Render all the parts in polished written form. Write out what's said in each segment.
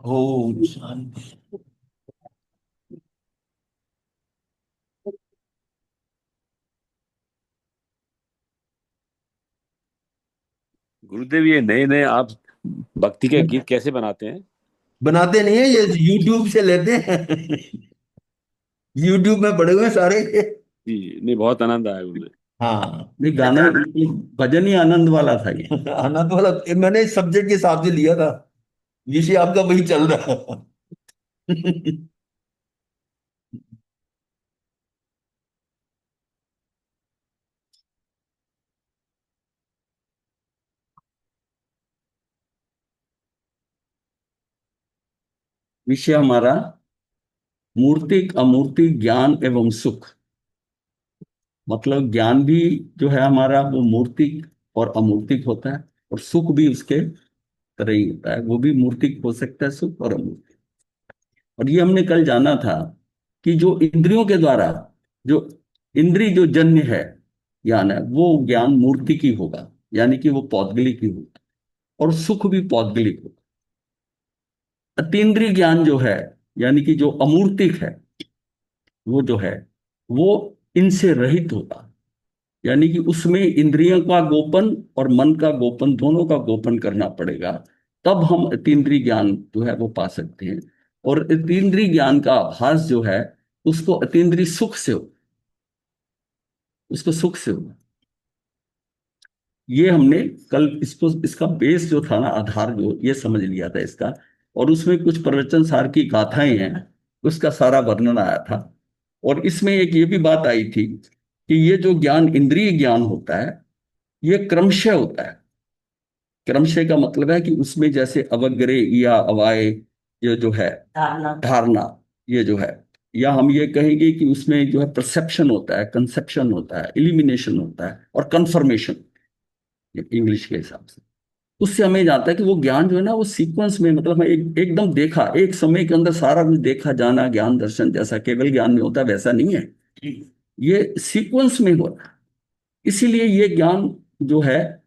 ओम शांति। गुरुदेव, ये नए नए आप भक्ति के गीत कैसे बनाते हैं? बनाते नहीं है, ये यूट्यूब से लेते हैं। यूट्यूब में पड़े हुए हैं सारे। जी जी, नहीं, बहुत आनंद आया गुरुदेव। हाँ। नहीं, गाना ये भजन ही आनंद वाला था ये। आनंद वाला मैंने सब्जेक्ट के हिसाब से लिया था। विषय आपका वही चल रहा है। विषय हमारा मूर्तिक अमूर्तिक ज्ञान एवं सुख। मतलब ज्ञान भी जो है हमारा वो मूर्तिक और अमूर्तिक होता है, और सुख भी उसके तरह ही होता है। वो भी मूर्तिक हो सकता है, सुख और अमूर्तिक। और ये हमने कल जाना था कि जो इंद्रियों के द्वारा जो इंद्रिय जो जन्य है ज्ञान है, वो ज्ञान मूर्तिक ही होगा, यानी कि वो पौद्गलिक ही होगा। और सुख भी पौद्गलिक होगा। अतीन्द्रिय ज्ञान जो है, यानी कि जो अमूर्तिक है, वो जो है वो इनसे रहित होगा। यानी कि उसमें इंद्रियों का गोपन और मन का गोपन, दोनों का गोपन करना पड़ेगा। तब हम अतीन्द्रिय ज्ञान जो है वो पा सकते हैं। और अतीन्द्रिय ज्ञान का आभास जो है उसको अतीन्द्रिय सुख से हो, उसको सुख से हो। ये हमने कल इसको, इसका बेस जो था ना, आधार जो ये समझ लिया था इसका। और उसमें कुछ प्रवचन सार की गाथाएं हैं, उसका सारा वर्णन आया था। और इसमें एक ये भी बात आई थी कि ये जो ज्ञान इंद्रिय ज्ञान होता है, ये क्रमशः होता है। क्रमशः का मतलब है कि उसमें जैसे अवग्रे या अवाय, ये जो है धारणा, ये जो है, या हम ये कहेंगे कि उसमें जो है परसेप्शन होता है, कंसेप्शन होता है, इल्यूमिनेशन होता है, और कंफर्मेशन, इंग्लिश के हिसाब से। उससे हमें जाता है कि वो ज्ञान जो है ना, वो सीक्वेंस में, मतलब हमें एकदम देखा, एक समय के अंदर सारा कुछ देखा जाना, ज्ञान दर्शन जैसा केवल ज्ञान में होता है वैसा नहीं है। ये सीक्वेंस में हो रहा है। इसीलिए ये ज्ञान जो है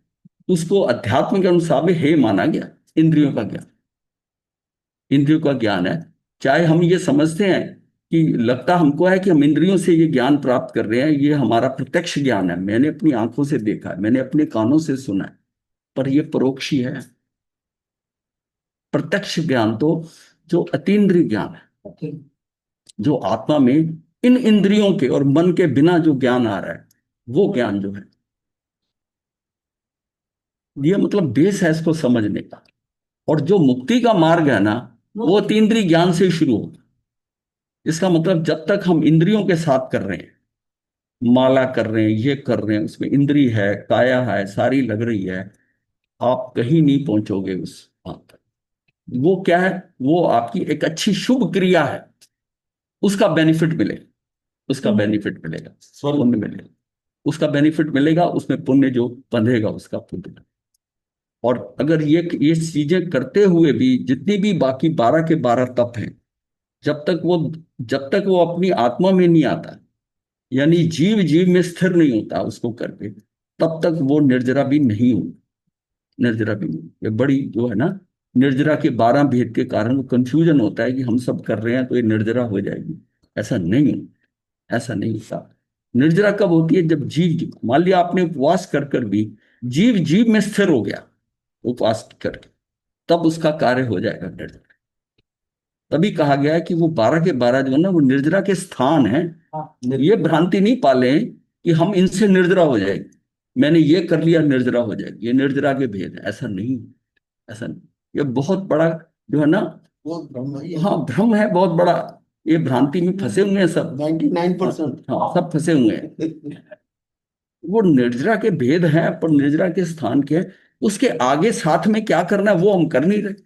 उसको अध्यात्म के अनुसार भी हे माना गया। इंद्रियों का ज्ञान, इंद्रियों का ज्ञान है। चाहे हम ये समझते हैं कि लगता हमको है कि हम इंद्रियों से ये ज्ञान प्राप्त कर रहे हैं, ये हमारा प्रत्यक्ष ज्ञान है, मैंने अपनी आंखों से देखा है, मैंने अपने कानों से सुना है। पर ये परोक्षी है। प्रत्यक्ष ज्ञान तो जो अतीन्द्रिय ज्ञान है, जो आत्मा में इन इंद्रियों के और मन के बिना जो ज्ञान आ रहा है, वो ज्ञान जो है, ये मतलब बेस है इसको समझने का। और जो मुक्ति का मार्ग है ना, वो अतीन्द्रिय ज्ञान से ही शुरू होगा। इसका मतलब जब तक हम इंद्रियों के साथ कर रहे हैं, माला कर रहे हैं, ये कर रहे हैं, उसमें इंद्रिय है, काया है, सारी लग रही है, आप कहीं नहीं पहुंचोगे उस वहां तक। वो क्या है, वो आपकी एक अच्छी शुभ क्रिया है, उसका बेनिफिट मिलेगा, उसका बेनिफिट मिलेगा, पुण्य मिलेगा, उसका बेनिफिट मिलेगा, उसमें पुण्य जो बंधेगा उसका पुण्य। और अगर ये चीजें करते हुए भी जितनी भी बाकी 12 के 12 तप हैं, जब तक वो जब तक वो अपनी आत्मा में नहीं आता, यानी जीव जीव में स्थिर नहीं होता उसको करके, तब तक वो निर्जरा भी नहीं होगी। निर्जरा भी नहीं, ये बड़ी जो है ना, निर्जरा के 12 भेद के कारण कंफ्यूजन होता है कि हम सब कर रहे हैं तो ये निर्जरा हो जाएगी। ऐसा नहीं है, ऐसा नहीं होता। निर्जरा कब होती है, जब जीव, मान लिया आपने उपवास कर कर भी जीव जीव में स्थिर हो गया, उपवास करके, तब उसका कार्य हो जाएगा निर्जरा। तभी कहा गया है कि वो 12 के 12 जो है ना, वो निर्जरा के स्थान है। ये भ्रांति नहीं पाले कि हम इनसे निर्जरा हो जाएगी, मैंने ये कर लिया निर्जरा हो जाएगी, ये निर्जरा के भेद है, ऐसा नहीं। ऐसा नहीं। ये बहुत बड़ा जो है ना, वो भ्रम है, हाँ भ्रम है बहुत बड़ा। ये भ्रांति में फंसे हुए हैं सब, 99%। हाँ, सब फंसे हुए हैं। वो निर्जरा के भेद हैं, पर निर्जरा के स्थान के हैं। उसके आगे साथ में क्या करना है वो हम कर नहीं रहे।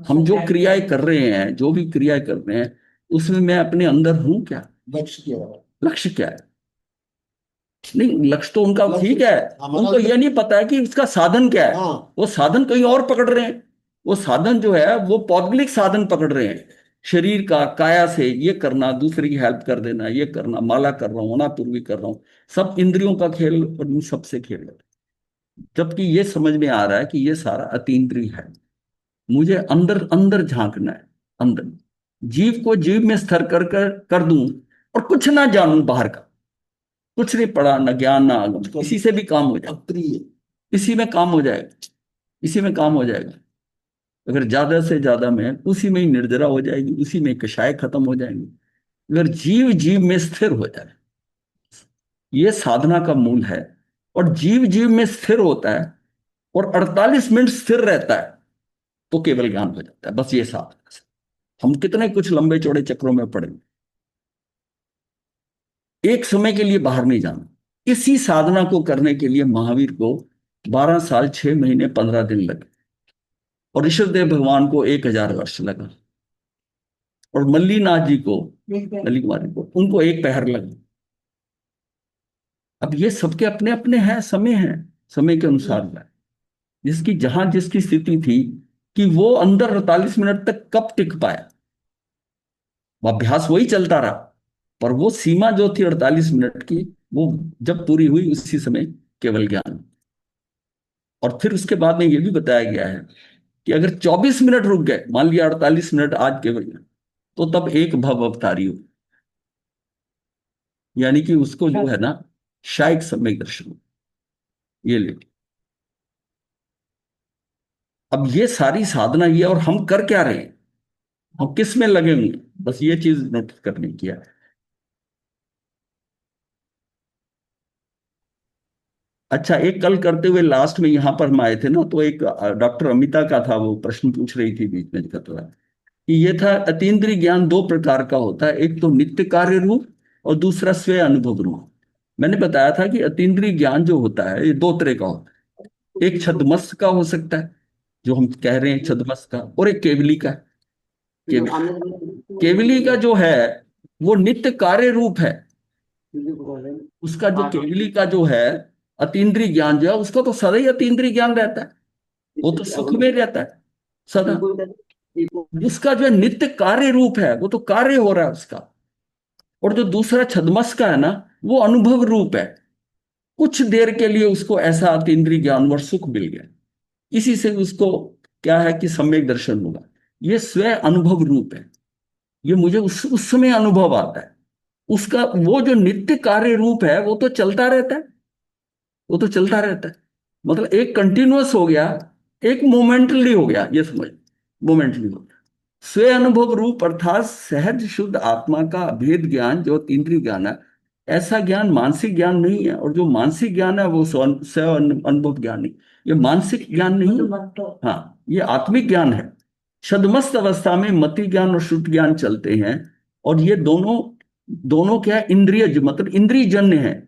हम जो क्रियाएं कर रहे हैं, जो भी क्रियाएं कर रहे हैं, उसमें मैं अपने अंदर हूं क्या, लक्ष्य क्या है, लक्ष्य क्या है। नहीं, लक्ष्य तो उनका ठीक है, उनको ये नहीं पता है कि इसका साधन क्या है। हाँ। वो साधन कहीं और पकड़ रहे हैं। वो साधन जो है वो पौद्गलिक साधन पकड़ रहे हैं, शरीर का, काया से ये करना, दूसरे की हेल्प कर देना, ये करना, माला कर रहा हूं, अनापूर्वी कर रहा हूं, सब इंद्रियों का खेल, और इन सबसे खेल रहे हैं। जबकि ये समझ में आ रहा है कि ये सारा अतीन्द्रिय है। मुझे अंदर अंदर झांकना है, अंदर जीव को जीव में स्थिर कर दूं, और कुछ ना जानूं बाहर का, कुछ नहीं पढ़ा, ना ज्ञान ना आगम, इसी से भी काम हो जाएगा, अप्रिय। इसी में काम हो जाएगा, इसी में काम हो जाएगा। अगर ज्यादा से ज्यादा में उसी में ही निर्जरा हो जाएगी, उसी में कषाय खत्म हो जाएंगी। अगर जीव जीव में स्थिर हो जाए, ये साधना का मूल है। और जीव जीव में स्थिर होता है और 48 मिनट स्थिर रहता है, तो केवल ज्ञान हो जाता है। बस ये साधना है। हम कितने कुछ लंबे चौड़े चक्रों में पड़े, एक समय के लिए बाहर नहीं जाना। इसी साधना को करने के लिए महावीर को 12 साल 6 महीने 15 दिन लगे, और ऋषभदेव भगवान को 1000 वर्ष लगा, और मल्लीनाथ जी को, मल्ली कुमारी को, उनको 1 पहर लगा। अब ये सबके अपने अपने हैं, समय है, समय के अनुसार है। जिसकी जहां जिसकी स्थिति थी कि वो अंदर 48 मिनट तक कब टिक पाया, वो अभ्यास वही चलता रहा। पर वो सीमा जो थी 48 मिनट की, वो जब पूरी हुई उसी समय केवल ज्ञान। और फिर उसके बाद में ये भी बताया गया है कि अगर 24 मिनट रुक गए, मान लिया 48 मिनट आज केवल ज्ञान, तो तब एक भव अवतारी हो, यानी कि उसको जो है ना शायक सम्यक दर्शन, ये ले। अब ये सारी साधना ये, और हम कर क्या रहे हैं, हम किस में लगे हुए हैं, बस ये चीज नोटिस करने की है। अच्छा, एक कल करते हुए लास्ट में यहां पर हम आए थे ना, तो एक डॉक्टर अमिता का था, वो प्रश्न पूछ रही थी बीच में दिक्कत रहा कि ये था, अतीन्द्रिय ज्ञान 2 प्रकार का होता है, एक तो नित्य कार्य रूप और दूसरा स्वयं अनुभव रूप। मैंने बताया था कि अतीन्द्रिय ज्ञान जो होता है ये 2 तरह का होता है। एक छद्मस्त का हो सकता है, जो हम कह रहे हैं छद्मस्त का, और एक केवली का है। केवली का जो है वो नित्य कार्य रूप है। उसका जो केवली का जो है अतीन्द्रिय ज्ञान जो है, उसका तो सदा ही अतीन्द्रिय ज्ञान रहता है, वो तो सुख में रहता है सदा। उसका जो है नित्य कार्य रूप है, वो तो कार्य हो रहा है उसका। और जो दूसरा छद्मस का है ना, वो अनुभव रूप है। कुछ देर के लिए उसको ऐसा अतीन्द्रिय ज्ञान और सुख मिल गया, इसी से उसको क्या है कि सम्यक दर्शन होगा। ये स्वयं अनुभव रूप है, ये मुझे उस समय अनुभव आता है। उसका वो जो नित्य कार्य रूप है वो तो चलता रहता है, वो तो चलता रहता है। मतलब एक कंटिन्यूअस हो गया, एक मोमेंटली हो गया, ये समझ, मोमेंटली हो गया। स्वयं अनुभव रूप अर्थात सहज शुद्ध आत्मा का अभेद ज्ञान जो इंद्रिय ज्ञान है, ऐसा ज्ञान मानसिक ज्ञान नहीं है। और जो मानसिक ज्ञान है वो स्वयं अनुभव ज्ञान नहीं, ये मानसिक ज्ञान नहीं है, हाँ, ये आत्मिक ज्ञान है। छद्मस्त अवस्था में मति ज्ञान और शुद्ध ज्ञान चलते हैं, और ये दोनों दोनों क्या है, इंद्रिय मतलब इंद्रिय जन्य है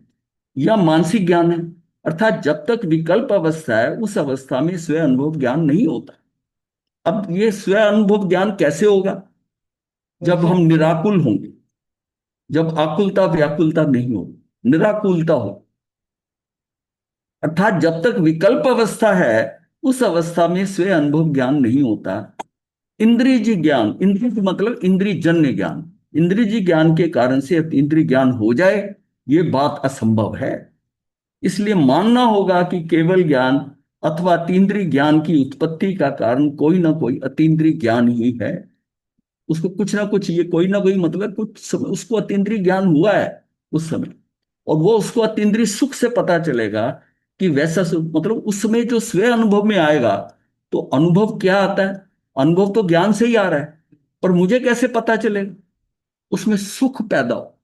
या मानसिक ज्ञान है। अर्थात जब तक विकल्प अवस्था है उस अवस्था में स्वयं अनुभव ज्ञान नहीं होता। अब ये स्वयं अनुभव ज्ञान कैसे होगा, जब हम निराकुल होंगे, जब आकुलता व्याकुलता नहीं हो, निराकुलता हो। अर्थात जब तक विकल्प अवस्था है उस अवस्था में स्वयं अनुभव ज्ञान नहीं होता। इंद्रिय ज्ञान, इंद्रिय मतलब इंद्रिय जन्य ज्ञान, इंद्रिय ज्ञान के कारण से इंद्रिय ज्ञान हो जाए, ये बात असंभव है। इसलिए मानना होगा कि केवल ज्ञान अथवा अतीन्द्रिय ज्ञान की उत्पत्ति का कारण कोई ना कोई अतीन्द्रिय ज्ञान ही है। उसको कुछ ना कुछ, ये कोई ना कोई मतलब कुछ उसको अतीन्द्रिय ज्ञान हुआ है उस समय। और वो उसको अतीन्द्रिय सुख से पता चलेगा कि वैसा सुख, मतलब उस समय जो स्वयं अनुभव में आएगा। तो अनुभव क्या आता है, अनुभव तो ज्ञान से ही आ रहा है, पर मुझे कैसे पता चलेगा, उसमें सुख पैदा हो,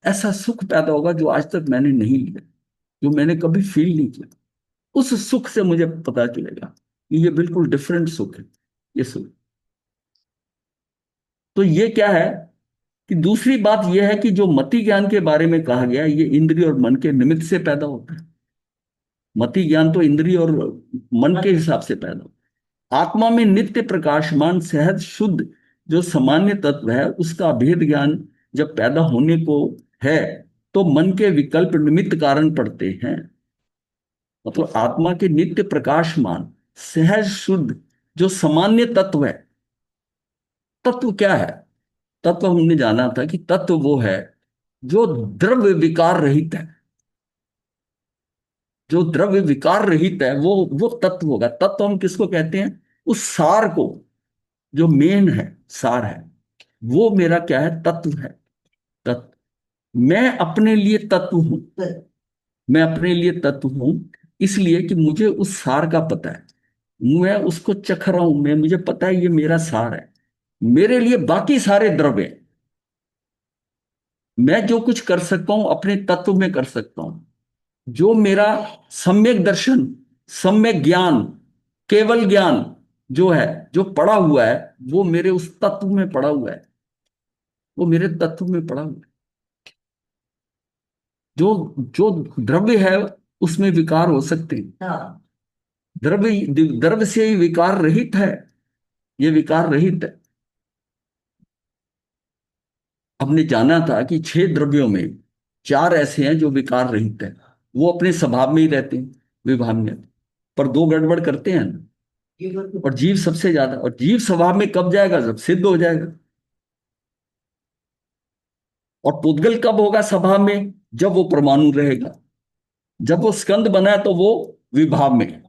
ऐसा सुख पैदा होगा जो आज तक मैंने नहीं लिया, जो मैंने कभी फील नहीं किया। उस सुख से मुझे पता चलेगा कि ये बिल्कुल डिफरेंट सुख है, ये सुख। तो ये क्या है कि दूसरी बात यह है कि जो मति ज्ञान के बारे में कहा गया, ये इंद्रिय और मन के निमित्त से पैदा होता है। मति ज्ञान तो इंद्रिय और मन के हिसाब से पैदा होता है। आत्मा में नित्य प्रकाशमान सहज शुद्ध जो सामान्य तत्व है, उसका भेद ज्ञान जब पैदा होने को है, तो मन के विकल्प निमित्त कारण पड़ते हैं। मतलब आत्मा के नित्य प्रकाशमान सहज शुद्ध जो सामान्य तत्व है। तत्व क्या है, तत्व हमने जाना था कि तत्व वो है जो द्रव्य विकार रहित है। जो द्रव्य विकार रहित है वो तत्व होगा। तत्व हम किसको कहते हैं? उस सार को, जो मेन है, सार है, वो मेरा क्या है? तत्व है। तत्व। मैं अपने लिए तत्व हूं। मैं अपने लिए तत्व हूं इसलिए कि मुझे उस सार का पता है। मैं उसको चख रहा हूं, मैं मुझे पता है ये मेरा सार है। मेरे लिए बाकी सारे द्रव्य हैं। मैं जो कुछ कर सकता हूं अपने तत्व में कर सकता हूं। जो मेरा सम्यक दर्शन, सम्यक ज्ञान, केवल ज्ञान जो है, जो पड़ा हुआ है, वो मेरे उस तत्व में पड़ा हुआ है। वो मेरे तत्व में पड़ा हुआ है। जो जो द्रव्य है उसमें विकार हो सकते हैं। द्रव्य द्रव्य से ही विकार रहित है। ये विकार रहित है। हमने जाना था कि 6 द्रव्यों में 4 ऐसे हैं जो विकार रहित है। वो अपने स्वभाव में ही रहते हैं, विभाव में। पर 2 गड़बड़ करते हैं ना। और जीव सबसे ज्यादा। और जीव स्वभाव में कब जाएगा? जब सिद्ध हो जाएगा। और पुद्गल कब होगा स्वभाव में? जब वो परमाणु रहेगा। जब वो स्कंद बना है तो वो विभाव में।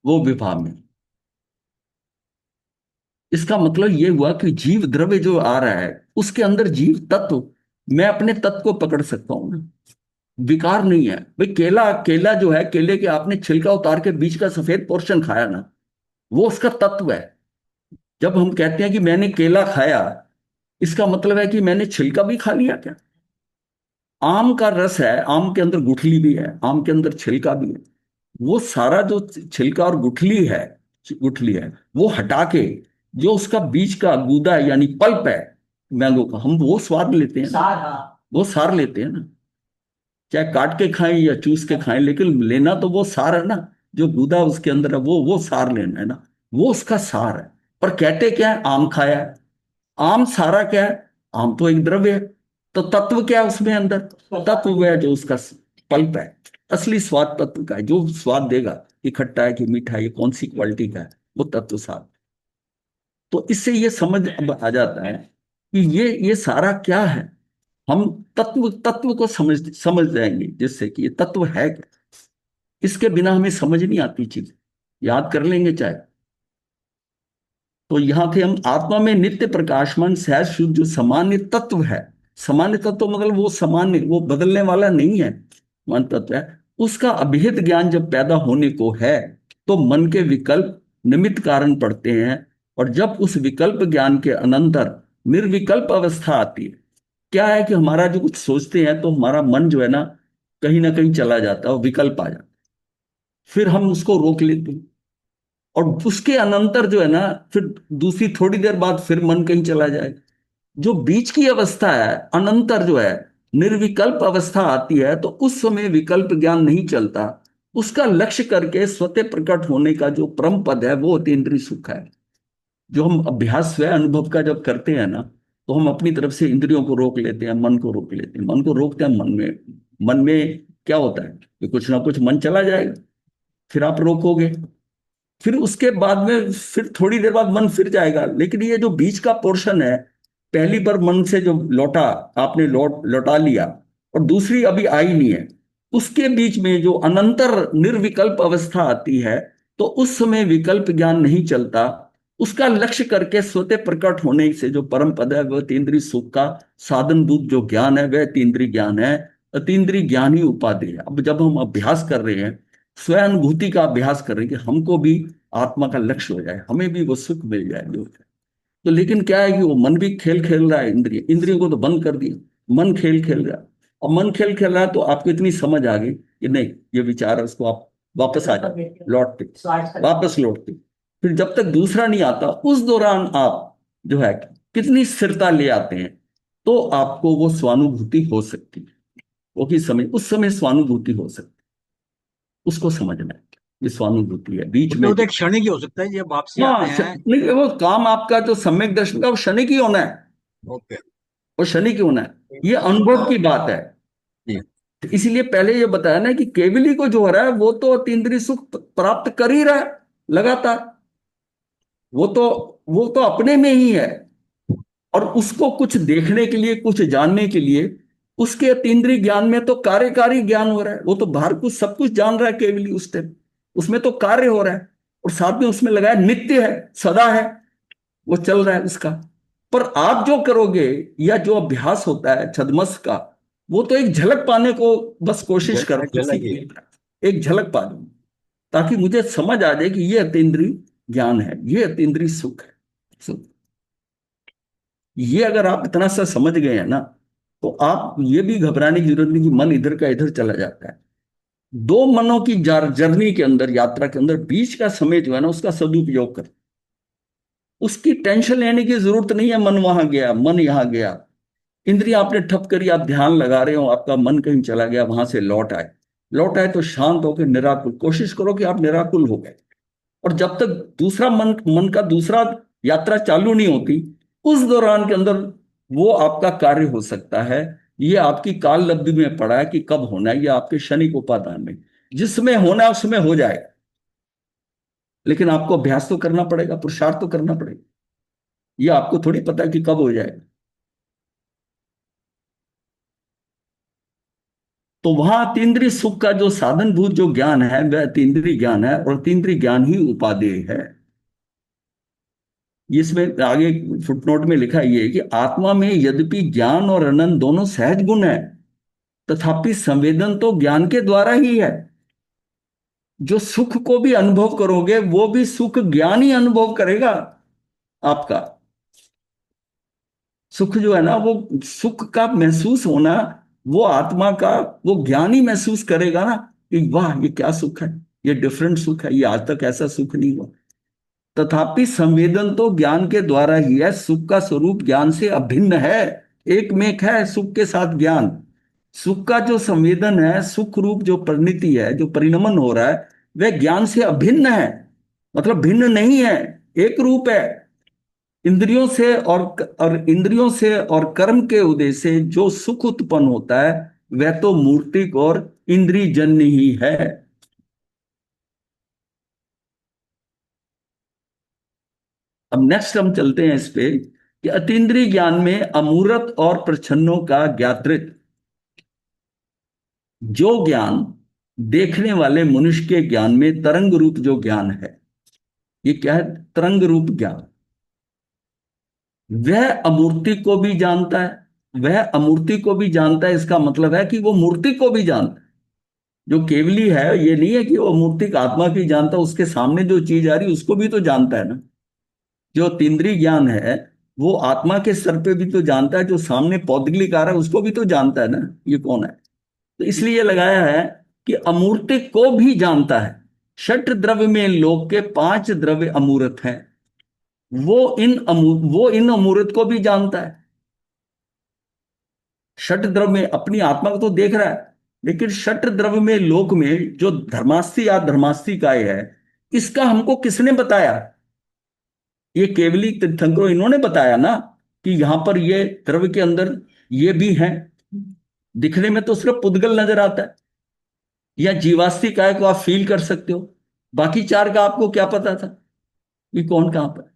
वो विभाव में। इसका मतलब ये हुआ कि जीव द्रव्य जो आ रहा है उसके अंदर जीव तत्व, मैं अपने तत्व को पकड़ सकता हूं ना। विकार नहीं है भाई। केला, केला जो है, केले के आपने छिलका उतार के बीच का सफेद पोर्शन खाया ना, वो उसका तत्व है। जब हम कहते हैं कि मैंने केला खाया, इसका मतलब है कि मैंने छिलका भी खा लिया क्या? आम का रस है, आम के अंदर गुठली भी है, आम के अंदर छिलका भी है। वो सारा जो छिलका और गुठली है, वो हटा के जो उसका बीच का गूदा है यानी पल्प है मैंगो का, हम वो स्वाद लेते हैं ना। वो सार लेते हैं ना। चाहे काट के खाएं या चूस के खाएं, लेकिन लेना तो वो सार है ना। जो गूदा उसके अंदर है वो सार लेना है ना। वो उसका सार है। पर कहते क्या है? आम खाया है। आम सारा क्या है? आम तो एक द्रव्य है। तो तत्व क्या है उसमें अंदर? तत्व वो है जो उसका पल्प है। असली स्वाद तत्व का है, जो स्वाद देगा कि खट्टा है कि मीठा है, ये कौन सी क्वालिटी का है, वो तत्व सार। तो इससे ये समझ अब आ जाता है कि ये सारा क्या है। हम तत्व तत्व को समझ जाएंगे जिससे कि ये तत्व है क्या। इसके बिना हमें समझ नहीं आती चीज। याद कर लेंगे चाहे। तो यहां थे हम। आत्मा में नित्य प्रकाशमान सहज शुद्ध जो सामान्य तत्व है। सामान्य तत्व मतलब वो सामान्य, वो बदलने वाला नहीं है। मान तत्व है। उसका अभेद ज्ञान जब पैदा होने को है तो मन के विकल्प निमित्त कारण पड़ते हैं। और जब उस विकल्प ज्ञान के अनंतर निर्विकल्प अवस्था आती है, क्या है कि हमारा जो कुछ सोचते हैं तो हमारा मन जो है ना कहीं चला जाता है और विकल्प आ जाता है। फिर हम उसको रोक लेते हैं। और उसके अनंतर जो है ना, फिर दूसरी थोड़ी देर बाद फिर मन कहीं चला जाएगा। जो बीच की अवस्था है, अनंतर जो है, निर्विकल्प अवस्था आती है, तो उस समय विकल्प ज्ञान नहीं चलता। उसका लक्ष्य करके स्वतः प्रकट होने का जो परम पद है वो अतीन्द्रिय सुख है। जो हम अभ्यास स्वयं अनुभव का जब करते हैं ना, तो हम अपनी तरफ से इंद्रियों को रोक लेते हैं, मन को रोक लेते हैं। मन को रोकते हैं मन में। मन में क्या होता है कि कुछ ना कुछ मन चला जाएगा। फिर आप रोकोगे। फिर उसके बाद में फिर थोड़ी देर बाद मन फिर जाएगा। लेकिन ये जो बीच का पोर्शन है, पहली बार मन से जो लौटा, आपने लौटा लिया, और दूसरी अभी आई नहीं है, उसके बीच में जो अनंतर निर्विकल्प अवस्था आती है, तो उस समय विकल्प ज्ञान नहीं चलता। उसका लक्ष्य करके स्वतः प्रकट होने से जो परम पद है वह तीन्द्रिय सुख का साधनभूत जो ज्ञान है वह तीन्द्रिय ज्ञान है। अतीन्द्रिय ज्ञान ही उपाधि है। अब जब हम अभ्यास कर रहे हैं, स्वयं अनुभूति का अभ्यास कर रहे हैं कि हमको भी आत्मा का लक्ष्य हो जाए, हमें भी वो सुख मिल जाए जो है। तो लेकिन क्या है कि वो मन भी खेल खेल रहा है। इंद्रियों को तो बंद कर दिया, मन खेल खेल रहा है। और मन खेल खेल रहा है तो आपको इतनी समझ आ गई कि नहीं, ये विचार है, उसको आप वापस आ जाए, लौटते, वापस लौटते। फिर जब तक दूसरा नहीं आता उस दौरान आप जो है कितनी स्थिरता ले आते हैं, तो आपको वो स्वानुभूति हो सकती है। वो की समय, उस समय स्वानुभूति हो सकती है। उसको समझना है। ये स्वानुभूति है बीच उसमें में। वो तो एक क्षणिक ही हो सकता है, जब वापसी हाँ, आते हैं। नहीं, वो काम आपका जो सम्यक दर्शन का वो क्षणिक ही होना है। ओके। वो क्षणिक ही होना है। ये अनुभव की बात है। जी। तो इसीलिए पहले ये बताया ना कि केवली को जो हो रहा है वो तो अतीन्द्रिय सुख प्राप्त कर ही रहा है लगातार। वो तो वो तो अपने में ही है। और उसको कुछ देखने के लिए, कुछ जानने के लिए उसके अतीन्द्रिय ज्ञान में तो कार्यकारी ज्ञान हो रहा है, वो तो बाहर कुछ सब कुछ जान रहा है केवली उस टाइम, उसमें तो कार्य हो रहा है, और साथ में उसमें लगा है नित्य है, सदा है, वो चल रहा है उसका। पर आप जो करोगे या जो अभ्यास होता है छद्मस का, वो तो एक झलक पाने को बस कोशिश करो, झलक ही। एक झलक पा लूं, ताकि मुझे समझ आ जाए कि ये अतीन्द्रिय ज्ञान है, ये अतीन्द्रिय सुख है। सुख ये अगर आप इतना सा समझ गए हैं ना, तो आप ये भी घबराने की जरूरत नहीं कि मन इधर का इधर चला जाता है। दो मनों की जर्नी के अंदर, यात्रा के अंदर, बीच का समय जो है ना, उसका सदुपयोग कर, उसकी टेंशन लेने की जरूरत नहीं है। मन वहां गया, मन यहां गया, इंद्रियां आपने ठप करी, आप ध्यान लगा रहे हो, आपका मन कहीं चला गया, वहां से लौट आए, लौट आए तो शांत होकर निराकुल, कोशिश करो कि आप निराकुल हो गए। और जब तक दूसरा मन, मन का दूसरा यात्रा चालू नहीं होती, उस दौरान के अंदर वो आपका कार्य हो सकता है। ये आपकी काल लब्धि में पड़ा है कि कब होना है, ये आपके शनिक उपादान में, जिसमें होना है उसमें हो जाएगा। लेकिन आपको अभ्यास तो करना पड़ेगा, पुरुषार्थ तो करना पड़ेगा, ये आपको थोड़ी पता है कि कब हो जाएगा। तो वहां अतीन्द्रिय सुख का जो साधनभूत जो ज्ञान है, वह अतीन्द्रिय ज्ञान है, और अतीन्द्रिय ज्ञान ही उपादेय है। इसमें आगे फुटनोट में लिखा ये है कि आत्मा में यद्यपि ज्ञान और आनंद दोनों सहज गुण है, तथापि संवेदन तो ज्ञान के द्वारा ही है। जो सुख को भी अनुभव करोगे, वो भी सुख ज्ञान ही अनुभव करेगा आपका। सुख जो है ना, वो सुख का महसूस होना, वो आत्मा का वो ज्ञान ही महसूस करेगा ना, कि वाह ये क्या सुख है, ये डिफरेंट सुख है, ये आज तक ऐसा सुख नहीं हुआ। तथापि संवेदन तो ज्ञान के द्वारा ही है, सुख का स्वरूप ज्ञान से अभिन्न है, एक मेक है सुख के साथ ज्ञान। सुख का जो संवेदन है, सुख रूप जो परिणति है, जो परिणमन हो रहा है, वह ज्ञान से अभिन्न है, मतलब भिन्न नहीं है, एक रूप है। इंद्रियों से और इंद्रियों से और कर्म के उदय से जो सुख उत्पन्न होता है, वह तो मूर्तिक और इंद्रिय जन्य ही है। अब नेक्स्ट हम चलते हैं इस पे कि अतीन्द्रिय ज्ञान में अमूर्त और प्रच्छन्नों का ज्ञातृत्व। जो ज्ञान देखने वाले मनुष्य के ज्ञान में तरंग रूप जो ज्ञान है, ये क्या है? तरंग रूप ज्ञान। वह अमूर्ति को भी जानता है, वह अमूर्ति को भी जानता है, इसका मतलब है कि वो मूर्ति को भी जानता है। जो केवली है, ये नहीं है कि वो मूर्तिक आत्मा की जानता, उसके सामने जो चीज आ रही उसको भी तो जानता है ना। जो तीन्द्रिय ज्ञान है, वो आत्मा के स्तर पे भी तो जानता है, जो सामने पौद्गलिक आ रहा है उसको भी तो जानता है ना, ये कौन है। तो इसलिए लगाया है कि अमूर्तिक को भी जानता है। षट द्रव्य में लोक के 5 द्रव्य अमूर्त हैं, वो इन अमूर्त को भी जानता है। षट द्रव्य में अपनी आत्मा को तो देख रहा है, लेकिन षट द्रव्य में लोक में जो धर्मास्थी या धर्मास्थी काय है, इसका हमको किसने बताया? ये केवली तीर्थंकरों, इन्होंने बताया ना कि यहां पर ये द्रव्य के अंदर ये भी हैं। दिखने में तो सिर्फ पुद्गल नजर आता है, या जीवास्थी काय को आप फील कर सकते हो, बाकी 4 का आपको क्या पता था कि कौन कहां पर?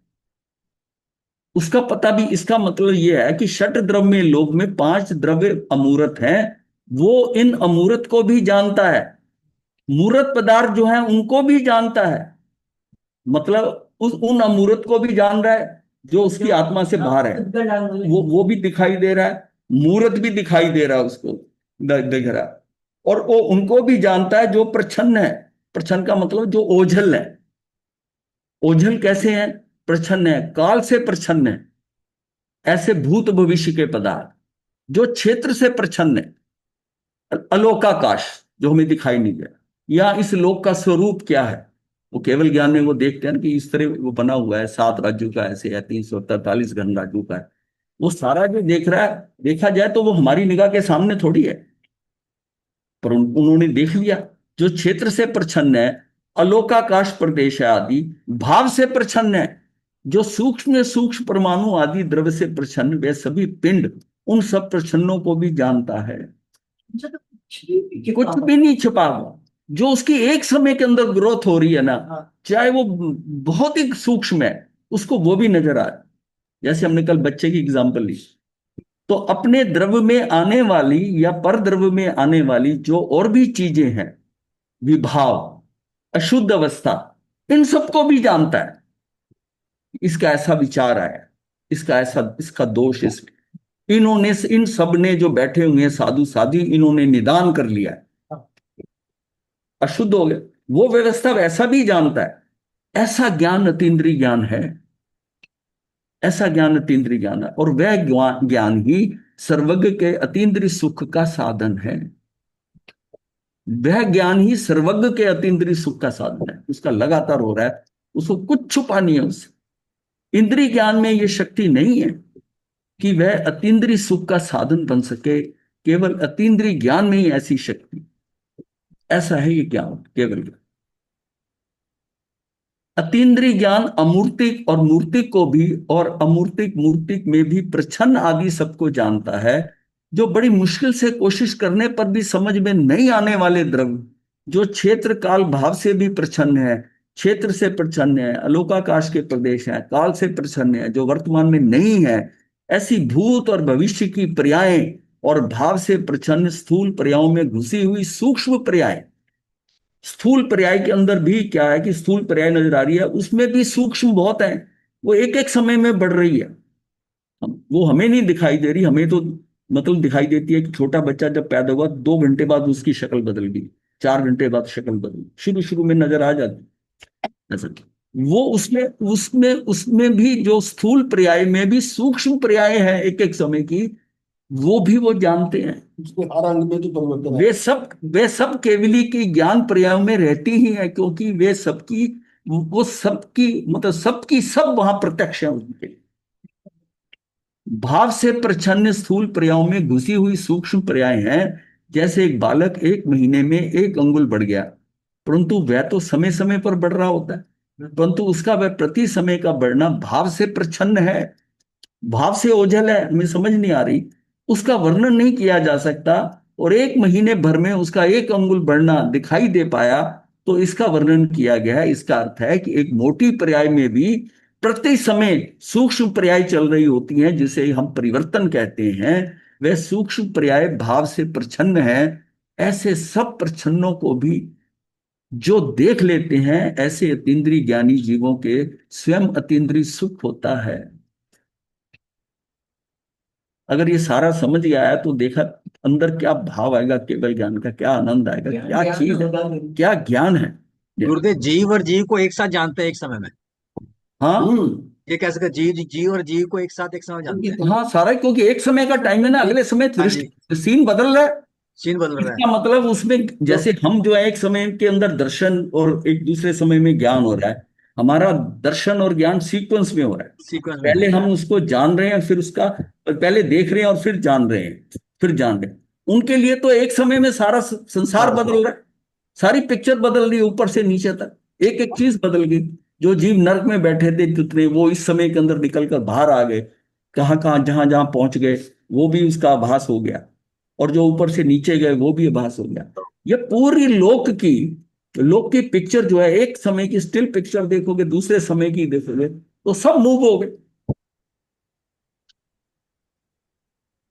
उसका पता भी। इसका मतलब यह है कि षट द्रव्य में लोक में 5 द्रव्य अमूर्त हैं, वो इन अमूर्त को भी जानता है। मूर्त पदार्थ जो है उनको भी जानता है, मतलब उन अमूर्त को भी जान रहा है जो उसकी आत्मा से बाहर है। वो भी दिखाई दे रहा है, मूर्त भी दिखाई दे रहा है उसको, दिख रहा है। और वो उनको भी जानता है जो प्रच्छन्न है। प्रच्छन्न का मतलब जो ओझल है। ओझल कैसे है? प्रच्छन्न है, काल से प्रच्छन्न है। ऐसे भूत भविष्य के पदार्थ जो क्षेत्र से प्रच्छन्न है, अलोकाकाश जो हमें दिखाई नहीं दे, या इस लोक का स्वरूप क्या है, वो केवल ज्ञान में वो देखते हैं कि इस तरह वो बना हुआ है, 7 राज्यों का ऐसे है, 343 घन राज्यों का है। वो सारा जो देख रहा है, देखा जाए तो वो हमारी निगाह के सामने थोड़ी है, पर उन्होंने देख लिया। जो क्षेत्र से प्रच्छन्न है, अलोकाकाश प्रदेश है आदि, भाव से प्रच्छन्न है, जो सूक्ष्म सूक्ष्म परमाणु आदि द्रव्य से प्रच्छन्न, वे सभी पिंड उन सब प्रच्छन्नों को भी जानता है। कुछ भी नहीं छिपा हुआ, जो उसकी एक समय के अंदर ग्रोथ हो रही है ना, चाहे वो बहुत ही सूक्ष्म है, उसको वो भी नजर आ रहा है। जैसे हमने कल बच्चे की एग्जांपल ली, तो अपने द्रव्य में आने वाली या पर द्रव्य में आने वाली जो और भी चीजें हैं, विभाव, अशुद्ध अवस्था, इन सबको भी जानता है। इसका ऐसा विचार आया, इसका ऐसा, इसका दोष इसमें, इन्होंने, इन सब ने जो बैठे हुए हैं साधु साध्वी, इन्होंने निदान कर लिया है, अशुद्ध हो गया। वो व्यवस्था वैसा भी जानता है। ऐसा ज्ञान अतीन्द्रिय ज्ञान है, ऐसा ज्ञान अतीन्द्रिय ज्ञान है, और वह ज्ञान ही सर्वज्ञ के अतीन्द्रिय सुख का साधन है। वह ज्ञान ही सर्वज्ञ के अतीन्द्रिय सुख का साधन है। उसका लगातार हो रहा है, उसको कुछ छुपा नहीं है उससे। इंद्रिय ज्ञान में यह शक्ति नहीं है कि वह अतीन्द्रिय सुख का साधन बन सके। केवल अतीन्द्रिय ज्ञान में ही ऐसी शक्ति, ऐसा है ये ज्ञान, केवल ज्ञान। अतीन्द्रिय ज्ञान अमूर्तिक और मूर्तिक को भी, और अमूर्तिक मूर्तिक में भी प्रच्छन्न आदि सबको जानता है। जो बड़ी मुश्किल से कोशिश करने पर भी समझ में नहीं आने वाले द्रव्य, जो क्षेत्र काल भाव से भी प्रच्छन्न है, क्षेत्र से प्रच्छन्न है, अलोकाकाश के प्रदेश है, काल से प्रच्छन्न है, जो वर्तमान में नहीं है, ऐसी भूत और भविष्य की पर्यायें और भाव से प्रच्छन्न स्थूल पर्यायों में घुसी हुई सूक्ष्म पर्याय। स्थूल पर्याय के अंदर भी क्या है कि स्थूल पर्याय नजर आ रही है, उसमें भी सूक्ष्म बहुत है। वो एक एक समय में बढ़ रही है, वो हमें नहीं दिखाई दे रही। हमें तो मतलब दिखाई देती है कि छोटा बच्चा जब पैदा हुआ 2 घंटे बाद उसकी शक्ल बदल गई, 4 घंटे बाद शक्ल बदल, शुरू शुरू में नजर आ जाती ऐसा। वो उसमें उसमें उसमें भी जो स्थूल पर्याय में भी सूक्ष्म पर्याय है एक एक समय की, वो भी वो जानते हैं। उसके हर अंग में तो परिवर्तन है। वे सब केवली की ज्ञान पर्याय में रहती ही है, क्योंकि वे सबकी, वो सबकी मतलब सबकी सब वहां प्रत्यक्ष है उनके। भाव से प्रच्छन्न स्थूल पर्यायों में घुसी हुई सूक्ष्म पर्याय हैं। जैसे एक बालक 1 महीने में 1 अंगुल बढ़ गया, परंतु वह तो समय समय पर बढ़ रहा होता है, परंतु उसका वह प्रति समय का बढ़ना भाव से प्रच्छन्न है, भाव से ओझल है, हमें समझ नहीं आ रही, उसका वर्णन नहीं किया जा सकता। और 1 महीने भर में उसका 1 अंगुल बढ़ना दिखाई दे पाया, तो इसका वर्णन किया गया है। इसका अर्थ है कि एक मोटी पर्याय में भी प्रति समय सूक्ष्म पर्याय चल रही होती हैं, जिसे हम परिवर्तन कहते हैं। वह सूक्ष्म पर्याय भाव से प्रच्छन्न है। ऐसे सब प्रच्छन्नों को भी जो देख लेते हैं, ऐसे अतीन्द्रिय ज्ञानी जीवों के स्वयं अतीन्द्रिय सुख होता है। अगर ये सारा समझ गया है तो देखा अंदर क्या भाव आएगा, केवल ज्ञान का क्या आनंद आएगा, क्या चीज है, क्या ज्ञान है। गुरुदेव जीव और जीव को एक साथ जानते हैं एक समय में, हाँ ये कह सकते जीव जीव और जीव को एक साथ एक समय जानते हैं। हाँ, सारा, क्योंकि एक समय का टाइम है ना, अगले समय हाँ जी, सीन बदल रहा है। सीन बदल रहा है। इसका मतलब उसमें जैसे हम जो है एक समय के अंदर दर्शन और एक दूसरे समय में ज्ञान हो रहा है, हमारा दर्शन और ज्ञान सीक्वेंस में हो रहा है। सीक्वेंस में पहले हम उसको जान रहे हैं, फिर उसका, पहले देख रहे हैं और फिर जान रहे हैं, फिर जान रहे हैं। उनके लिए तो एक समय में सारा संसार बदल रहा है, सारी पिक्चर बदल रही है ऊपर से नीचे तक, एक एक चीज बदल गई। जो जीव नर्क में बैठे थे कितने, वो इस समय के अंदर निकलकर बाहर आ गए, कहाँ कहाँ जहां जहां पहुंच गए, वो भी उसका आभास हो गया। और जो ऊपर से नीचे गए वो भी आभास हो गया। ये पूरी लोक की पिक्चर जो है, एक समय की स्टिल पिक्चर देखोगे, दूसरे समय की देखोगे, तो सब मूव हो गए,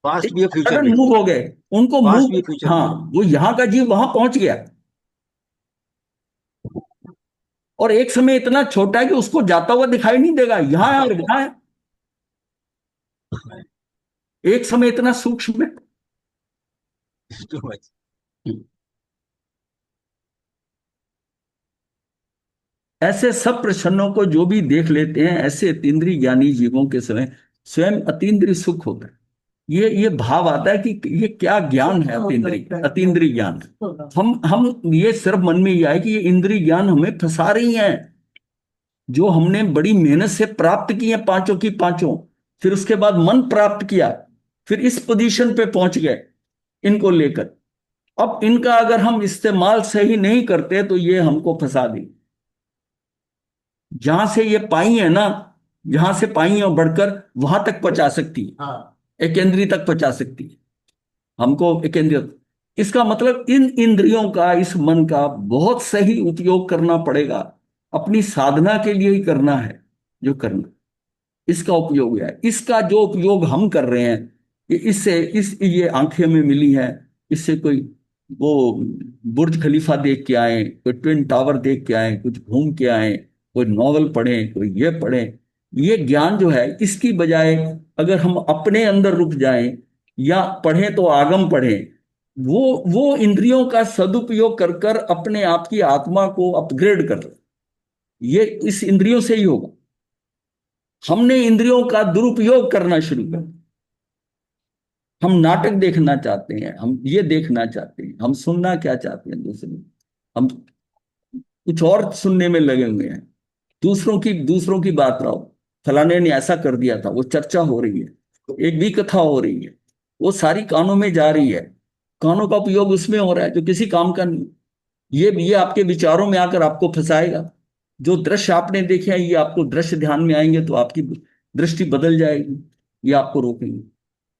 पास्ट भी है फ्यूचर सडन भी, मूव हो गए, उनको पास्ट मूव। भी फ्यूचर हाँ, भी। वो यहाँ का जीव वहां पहुंच गया, और एक समय इतना छोटा है कि उसको जाता हुआ दिखाई नहीं देगा, यहाँ है और वहां है। एक समय इतना सूक्ष्म Too much. है। ऐसे सब प्रश्नों को जो भी देख लेते हैं, ऐसे अतीन्द्रिय ज्ञानी जीवों के समय स्वयं अतीन्द्रिय सुख होता है। ये भाव आता है कि ये क्या ज्ञान है, अतीन्द्रिय अतीन्द्रिय ज्ञान। हम ये सिर्फ मन में ही आए कि ये इंद्रिय ज्ञान हमें फंसा रही हैं, जो हमने बड़ी मेहनत से प्राप्त की है, पांचों की पांचों, फिर उसके बाद मन प्राप्त किया, फिर इस पोजीशन पे पहुंच गए इनको लेकर। अब इनका अगर हम इस्तेमाल सही नहीं करते तो ये हमको फंसा देंगे। जहां से ये पाई है ना, जहां से पाई और बढ़कर वहां तक पहुंचा सकती है, एकेंद्रीय तक पहुंचा सकती है हमको, एकेंद्रिय। इसका मतलब इन इंद्रियों का, इस मन का बहुत सही उपयोग करना पड़ेगा। अपनी साधना के लिए ही करना है जो करना, इसका उपयोग है। इसका जो उपयोग हम कर रहे हैं, कि इससे इस ये आंखें में मिली है, इससे कोई वो बुर्ज खलीफा देख के आए, कोई ट्विन टावर देख के आए, कुछ घूम के आए, कोई नॉवल पढ़े, कोई ये पढ़े। ये ज्ञान जो है, इसकी बजाय अगर हम अपने अंदर रुक जाएं या पढ़ें तो आगम पढ़ें, वो इंद्रियों का सदुपयोग कर कर अपने आप की आत्मा को अपग्रेड कर ले। ये इस इंद्रियों से ही होगा। हमने इंद्रियों का दुरुपयोग करना शुरू कर, हम नाटक देखना चाहते हैं, हम ये देखना चाहते हैं, हम सुनना क्या चाहते हैं दूसरे, हम कुछ और सुनने में लगे हुए हैं। दूसरों की बात रहो, फलाने ने ऐसा कर दिया था, वो चर्चा हो रही है, एक भी कथा हो रही है, वो सारी कानों में जा रही है, कानों का उपयोग उसमें हो रहा है जो किसी काम का नहीं। ये आपके विचारों में आकर आपको फंसाएगा। जो दृश्य आपने देखे हैं, ये आपको दृश्य ध्यान में आएंगे तो आपकी दृष्टि बदल जाएगी, ये आपको रोकेंगे।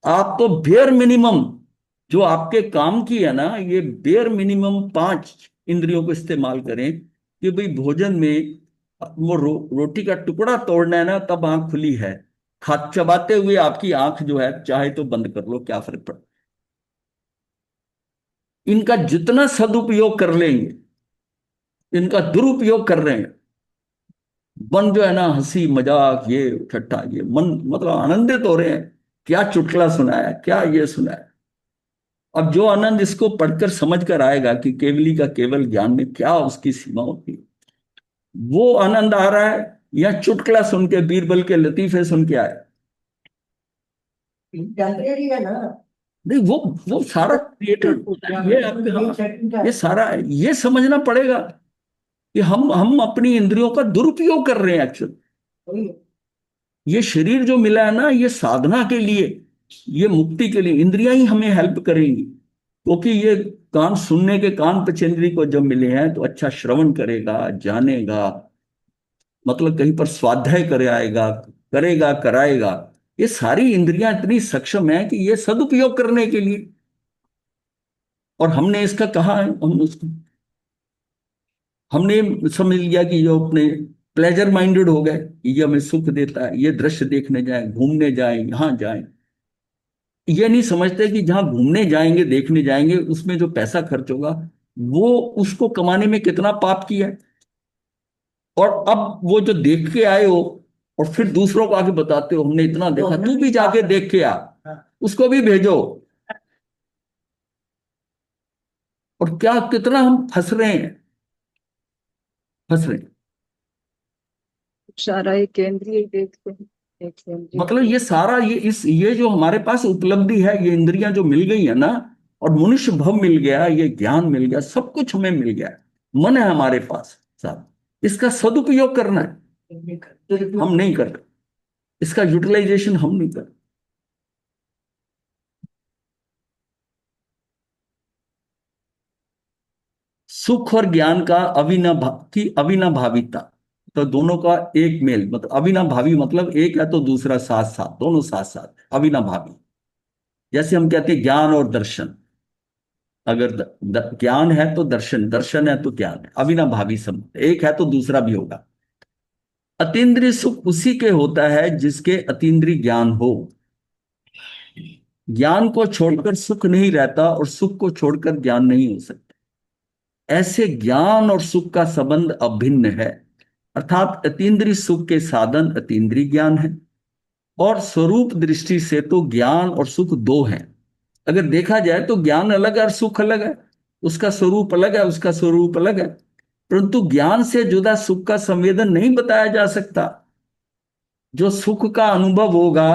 आप तो बेयर मिनिमम जो आपके काम की है ना, ये बेयर मिनिमम 5 इंद्रियों को इस्तेमाल करें कि भाई भोजन में वो रोटी का टुकड़ा तोड़ना है ना, तब आंख खुली है। खा चबाते हुए आपकी आंख जो है चाहे तो बंद कर लो, क्या फर्क पड़ता। इनका जितना सदुपयोग कर लेंगे, इनका दुरुपयोग कर रहे हैं। मन जो है ना, हंसी मजाक ये ठट्ठा, ये मन मतलब आनंदित हो रहे हैं, क्या चुटकुला सुनाया, क्या ये सुनाया। अब जो आनंद इसको पढ़कर समझ कर आएगा कि केवली का केवल ज्ञान में क्या उसकी सीमा होती है, वो आनंद आ रहा है या चुटकुला सुन के, बीरबल के लतीफे सुन के आए। टेम्परेरी है ना। नहीं, वो सारा क्रिएटेड होता है। ये आपके ये सारा ये समझना पड़ेगा कि हम अपनी इंद्रियों का दुरुपयोग कर रहे हैं एक्चुअली। ये शरीर जो मिला है ना, ये साधना के लिए, ये मुक्ति के लिए इंद्रियां ही हमें हेल्प करेंगी। क्योंकि ये कान, सुनने के कान पचेंद्री को जब मिले हैं तो अच्छा श्रवण करेगा, जानेगा, मतलब कहीं पर स्वाध्याय करे आएगा, करेगा, कराएगा। ये सारी इंद्रियां इतनी सक्षम है कि ये सदुपयोग करने के लिए। और हमने इसका कहा है, हमने समझ लिया कि जो अपने प्लेजर माइंडेड हो गए, ये हमें सुख देता है, ये दृश्य देखने जाए, घूमने जाए, यहां जाए। ये नहीं समझते कि जहां घूमने जाएंगे, देखने जाएंगे, उसमें जो पैसा खर्च होगा, वो उसको कमाने में कितना पाप किया है। और अब वो जो देख के आए हो और फिर दूसरों को आगे बताते हो, हमने इतना देखा, तू भी जाके देख के आ, उसको भी भेजो। और क्या कितना हम फंस रहे हैं, फंस रहे हैं। सारा एक केंद्रीय देखते हैं, एक केंद्रीय मतलब ये सारा ये जो हमारे पास उपलब्धि है, ये इंद्रियां जो मिल गई है ना, और मनुष्य भव मिल गया, ये ज्ञान मिल गया, सब कुछ हमें मिल गया, मन है हमारे पास साहब, इसका सदुपयोग करना है, हम नहीं कर रहे, इसका यूटिलाइजेशन हम नहीं कर रहे। सुख और ज्ञान का अविनाभाविता, तो दोनों का एक मेल, मतलब अविनाभावी मतलब एक है तो दूसरा साथ साथ, दोनों साथ साथ अविनाभावी। जैसे हम कहते हैं ज्ञान और दर्शन, अगर ज्ञान है तो दर्शन, दर्शन है तो ज्ञान है, अविनाभावी संबंध, एक है तो दूसरा भी होगा। अतीन्द्रिय सुख उसी के होता है जिसके अतीन्द्रिय ज्ञान हो। ज्ञान को छोड़कर सुख नहीं रहता और सुख को छोड़कर ज्ञान नहीं हो सकता। ऐसे ज्ञान और सुख का संबंध अभिन्न है, अर्थात अतीन्द्रिय सुख के साधन अतीन्द्रिय ज्ञान है। और स्वरूप दृष्टि से तो ज्ञान और सुख दो हैं। अगर देखा जाए तो ज्ञान अलग है और सुख अलग है, उसका स्वरूप अलग है, उसका स्वरूप अलग है। परंतु ज्ञान से जुदा सुख का संवेदन नहीं बताया जा सकता। जो सुख का अनुभव होगा,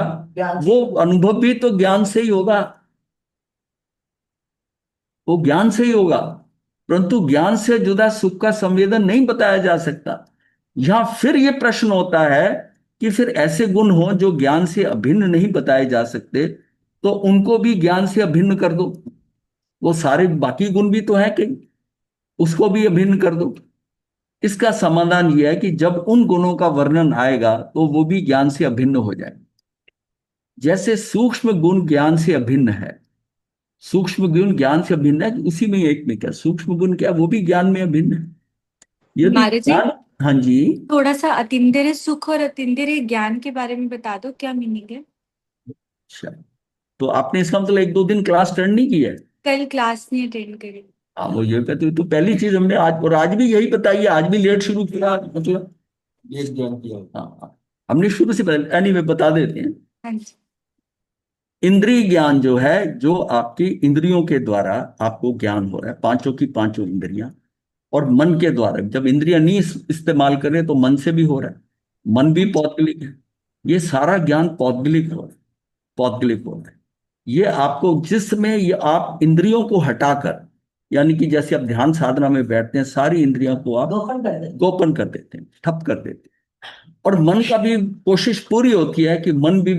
वो अनुभव भी तो ज्ञान से ही होगा, वो ज्ञान से ही होगा। परंतु ज्ञान से जुदा सुख का संवेदन नहीं बताया जा सकता। यहां फिर ये प्रश्न होता है कि फिर ऐसे गुण हो जो ज्ञान से अभिन्न नहीं बताए जा सकते, तो उनको भी ज्ञान से अभिन्न कर दो। वो सारे बाकी गुण भी तो है कहीं, उसको भी अभिन्न कर दो। इसका समाधान यह है कि जब उन गुणों का वर्णन आएगा तो वो भी ज्ञान से अभिन्न हो जाए। जैसे सूक्ष्म गुण ज्ञान से अभिन्न है, सूक्ष्म गुण ज्ञान से अभिन्न है, उसी में एक में क्या सूक्ष्म गुण क्या, वो भी ज्ञान में अभिन्न है। यदि महाराज जी, ज्ञान, हाँ जी, थोड़ा सा अतीन्द्रिय सुख और अतीन्द्रिय ज्ञान के बारे में बता दो, क्या मीनिंग है? अच्छा, तो आपने इसका मतलब 1-2 दिन क्लास अटेंड नहीं की है। कल क्लास नहीं अटेंड करी। हाँ, वो ये कहते हो, तो पहली चीज हमने आज, और आज भी यही बताई है, आज भी लेट शुरू किया मतलब। ये ज्ञान किया। हाँ हाँ, हमने शुरू से एनीवे बता देते हैं। हाँ जी। इंद्रिय ज्ञान जो है, जो आपकी इंद्रियों के द्वारा आपको ज्ञान हो रहा है, पांचों की पांचों इंद्रियां, और मन के द्वारा, जब इंद्रियां नहीं इस्तेमाल करें तो मन से भी हो रहा है, मन भी पौद्गलिक है। ये सारा ज्ञान पौद्गलिक हो रहा है, पौद्गलिक हो रहा है। ये आपको, जिसमें ये आप इंद्रियों को हटाकर, यानी कि जैसे आप ध्यान साधना में बैठते हैं, सारी इंद्रियों को आप गोपन कर देते हैं, ठप कर देते हैं। और मन का भी कोशिश पूरी होती है कि मन भी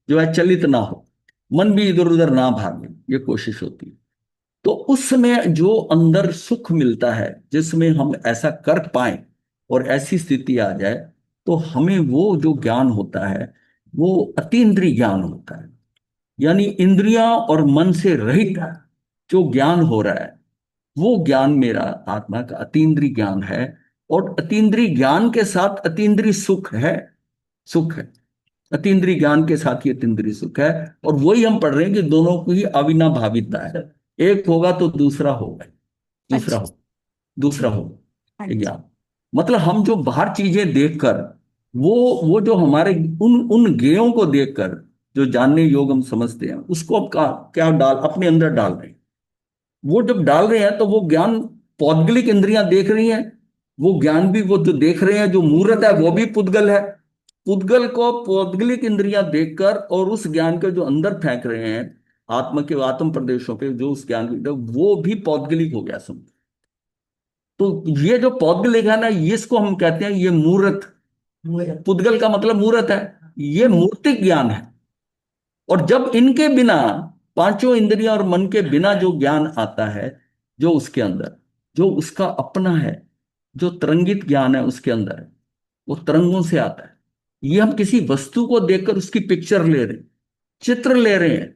जो है चलित ना हो, मन भी इधर उधर ना भागे, ये कोशिश होती है। तो उसमें जो अंदर सुख मिलता है, जिसमें हम ऐसा कर पाए और ऐसी स्थिति आ जाए, तो हमें वो जो ज्ञान होता है वो अतीन्द्रिय ज्ञान होता है। यानी इंद्रियां और मन से रहित जो ज्ञान हो रहा है, वो ज्ञान मेरा आत्मा का अतीन्द्रिय ज्ञान है। और अतीन्द्रिय ज्ञान के साथ अतीन्द्रिय सुख है, सुख है। अतीन्द्रिय ज्ञान के साथ ही अतीन्द्रिय सुख है। और वही हम पढ़ रहे हैं कि दोनों की अविनाभाविता है, एक होगा तो दूसरा होगा, दूसरा अच्छा। हो, दूसरा हो, हाँ ये जी। ज्ञान। मतलब हम जो बाहर चीजें देखकर, वो जो हमारे उन उन ज्ञेयों को देखकर जो जानने योग हम समझते हैं, उसको अब क्या डाल अपने अंदर डाल रहे हैं। वो जब डाल रहे हैं तो वो ज्ञान, पौद्गलिक इंद्रियां देख रही हैं, वो ज्ञान भी, वो जो देख रहे हैं जो मूर्त है वो भी पुद्गल है। पुद्गल को पौद्गलिक इंद्रियां देखकर और उस ज्ञान के जो अंदर फेंक रहे हैं, आत्मा के आत्म प्रदेशों पे जो उस ज्ञान को, वो भी पौद्गलिक हो गया समझ। तो ये जो पौद्गलिक है ना, ये इसको हम कहते हैं ये मूर्त। पुद्गल का मतलब मूर्त है, ये मूर्तिक ज्ञान है। और जब इनके बिना, पांचों इंद्रियां और मन के बिना जो ज्ञान आता है, जो उसके अंदर, जो उसका अपना है, जो तरंगित ज्ञान है उसके अंदर है, वो तरंगों से आता है। ये हम किसी वस्तु को देखकर उसकी पिक्चर ले रहे हैं, चित्र ले रहे हैं।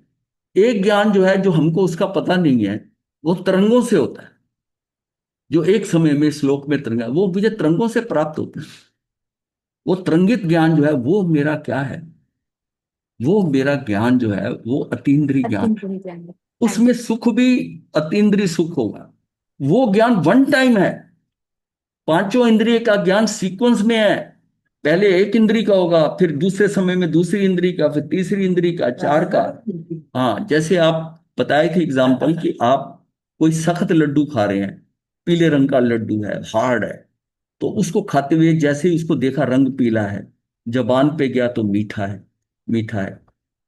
एक ज्ञान जो है, जो हमको उसका पता नहीं है, वो तरंगों से होता है। जो एक समय में श्लोक में तरंगा, वो मुझे तरंगों से प्राप्त होता है। वो तरंगित ज्ञान जो है वो मेरा क्या है, वो मेरा ज्ञान जो है वो अतीन्द्रिय ज्ञान है। अत्यंत ज्ञान है। हाँ उसमें सुख भी अतीन्द्रिय सुख होगा। वो ज्ञान वन टाइम है। पांचों इंद्रिय का ज्ञान सीक्वेंस में है। पहले एक इंद्रिय का होगा, फिर दूसरे समय में दूसरी इंद्रिय का, फिर तीसरी इंद्रिय का, चार का। हाँ, जैसे आप बताए थे एग्जाम्पल कि आप कोई सख्त लड्डू खा रहे हैं, पीले रंग का लड्डू है, हार्ड है, तो उसको खाते हुए जैसे ही उसको देखा रंग पीला है, जबान पे गया तो मीठा है, मीठा है।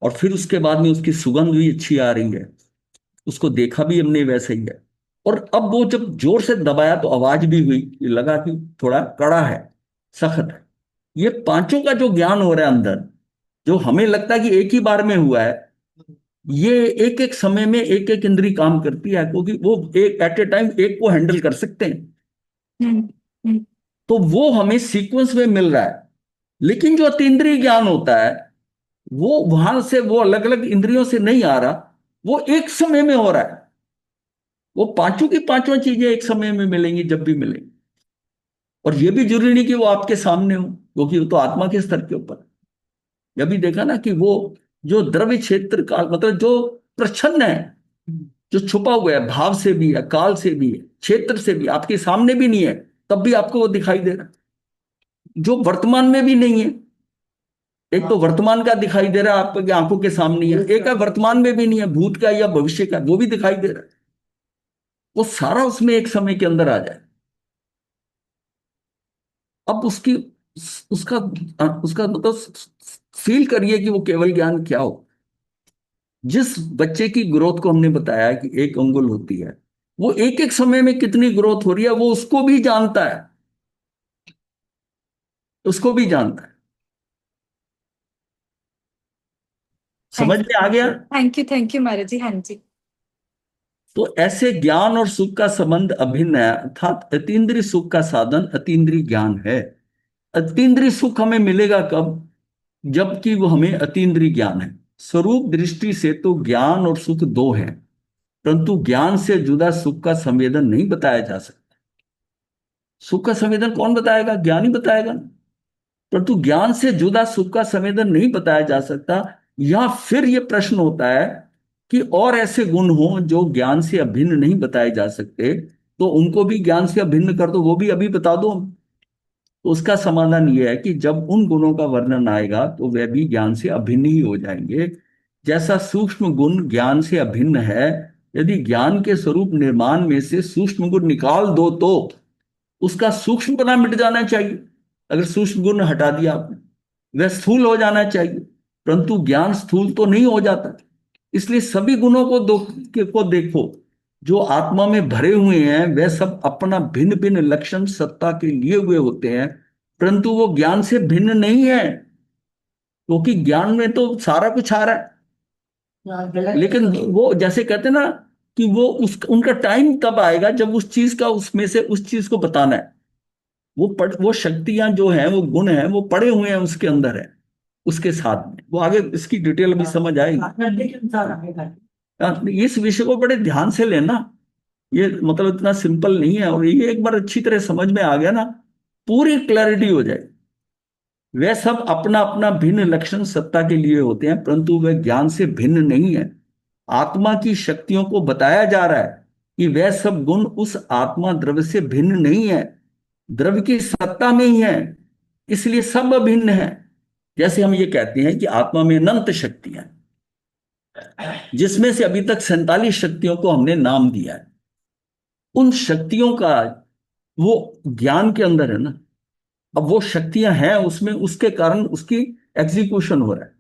और फिर उसके बाद में उसकी सुगंध भी अच्छी आ रही है, उसको देखा भी हमने वैसे ही है। और अब वो जब जोर से दबाया तो आवाज भी हुई, ये लगा कि थोड़ा कड़ा है, सख्त है। ये पांचों का जो ज्ञान हो रहा है अंदर, जो हमें लगता है कि एक ही बार में हुआ है, ये एक एक समय में एक एक इंद्री काम करती है, क्योंकि वो एक एट ए टाइम एक को हैंडल कर सकते हैं। हम्म। हम्म। तो वो हमें सीक्वेंस में मिल रहा है। लेकिन जो अतीन्द्रिय ज्ञान होता है, वो वहां से, वो अलग अलग इंद्रियों से नहीं आ रहा, वो एक समय में हो रहा है। वो पांचों की पांचों चीजें एक समय में मिलेंगी जब भी मिलेंगी। और ये भी जरूरी नहीं कि वो आपके सामने हो, क्योंकि वो तो आत्मा के स्तर के ऊपर। ये भी देखा ना कि वो जो द्रव्य क्षेत्र काल, मतलब जो प्रच्छन्न है, जो छुपा हुआ है, भाव से भी है, काल से भी है, क्षेत्र से भी, आपके सामने भी नहीं है, तब भी आपको वो दिखाई दे रहा है। जो वर्तमान में भी नहीं है, एक तो वर्तमान का दिखाई दे रहा है आपकी आंखों के सामने है, एक है वर्तमान में भी नहीं है, भूत का या भविष्य का, वो भी दिखाई दे रहा है। वो सारा उसमें एक समय के अंदर आ जाए। अब उसकी, उसका उसका मतलब फील करिए कि वो केवल ज्ञान क्या हो। जिस बच्चे की ग्रोथ को हमने बताया कि 1 अंगुल होती है, वो एक एक समय में कितनी ग्रोथ हो रही है वो उसको भी जानता है, उसको भी जानता है। समझ में आ गया। थैंक यू महाराज जी। हाँ जी। तो ऐसे ज्ञान और सुख का संबंध अभिन्न है, अर्थात अतीन्द्रिय सुख का साधन अतीन्द्रिय ज्ञान है। अतीन्द्रिय सुख हमें मिलेगा कब, जबकि वो हमें अतीन्द्रिय ज्ञान है। स्वरूप दृष्टि से तो ज्ञान और सुख दो हैं, परंतु ज्ञान से जुदा सुख का संवेदन नहीं बताया जा सकता। सुख का संवेदन कौन बताएगा, ज्ञान ही बताएगा। परंतु ज्ञान से जुदा सुख का संवेदन नहीं बताया जा सकता। या फिर यह प्रश्न होता है कि और ऐसे गुण हों जो ज्ञान से अभिन्न नहीं बताए जा सकते, तो उनको भी ज्ञान से अभिन्न कर दो, वो भी अभी बता दो। तो उसका समाधान ये है कि जब उन गुणों का वर्णन आएगा तो वे भी ज्ञान से अभिन्न ही हो जाएंगे। जैसा सूक्ष्म गुण ज्ञान से अभिन्न है, यदि ज्ञान के स्वरूप निर्माण में से सूक्ष्म गुण निकाल दो तो उसका सूक्ष्मपना मिट जाना चाहिए। अगर सूक्ष्म गुण हटा दिया आपने, वह स्थूल हो जाना चाहिए, परंतु ज्ञान स्थूल तो नहीं हो जाता। इसलिए सभी गुणों को देखो जो आत्मा में भरे हुए हैं, वह सब अपना भिन्न भिन्न लक्षण सत्ता के लिए हुए होते हैं, परंतु वो ज्ञान से भिन्न नहीं है, क्योंकि ज्ञान में तो सारा कुछ आ रहा है। लेकिन वो जैसे कहते हैं ना कि वो उनका टाइम तब आएगा जब उस चीज का, उसमें से उस चीज को बताना है। वो शक्तियां जो हैं, वो गुण हैं, वो पड़े हुए हैं उसके अंदर है, उसके साथ में। वो आगे इसकी डिटेल भी समझ आएगी। इस विषय को बड़े ध्यान से लेना, ये मतलब इतना सिंपल नहीं है। और ये एक बार अच्छी तरह समझ में आ गया ना, पूरी क्लैरिटी हो जाए। वे सब अपना अपना भिन्न लक्षण सत्ता के लिए होते हैं, परंतु वे ज्ञान से भिन्न नहीं है। आत्मा की शक्तियों को बताया जा रहा है कि वह सब गुण उस आत्मा द्रव्य से भिन्न नहीं है, द्रव्य की सत्ता में ही है, इसलिए सब अभिन्न है। जैसे हम ये कहते हैं कि आत्मा में अनंत शक्तियां, जिसमें से अभी तक 47 शक्तियों को हमने नाम दिया है। उन शक्तियों का वो ज्ञान के अंदर है ना, अब वो शक्तियां हैं उसमें, उसके कारण उसकी एग्जीक्यूशन हो रहा है।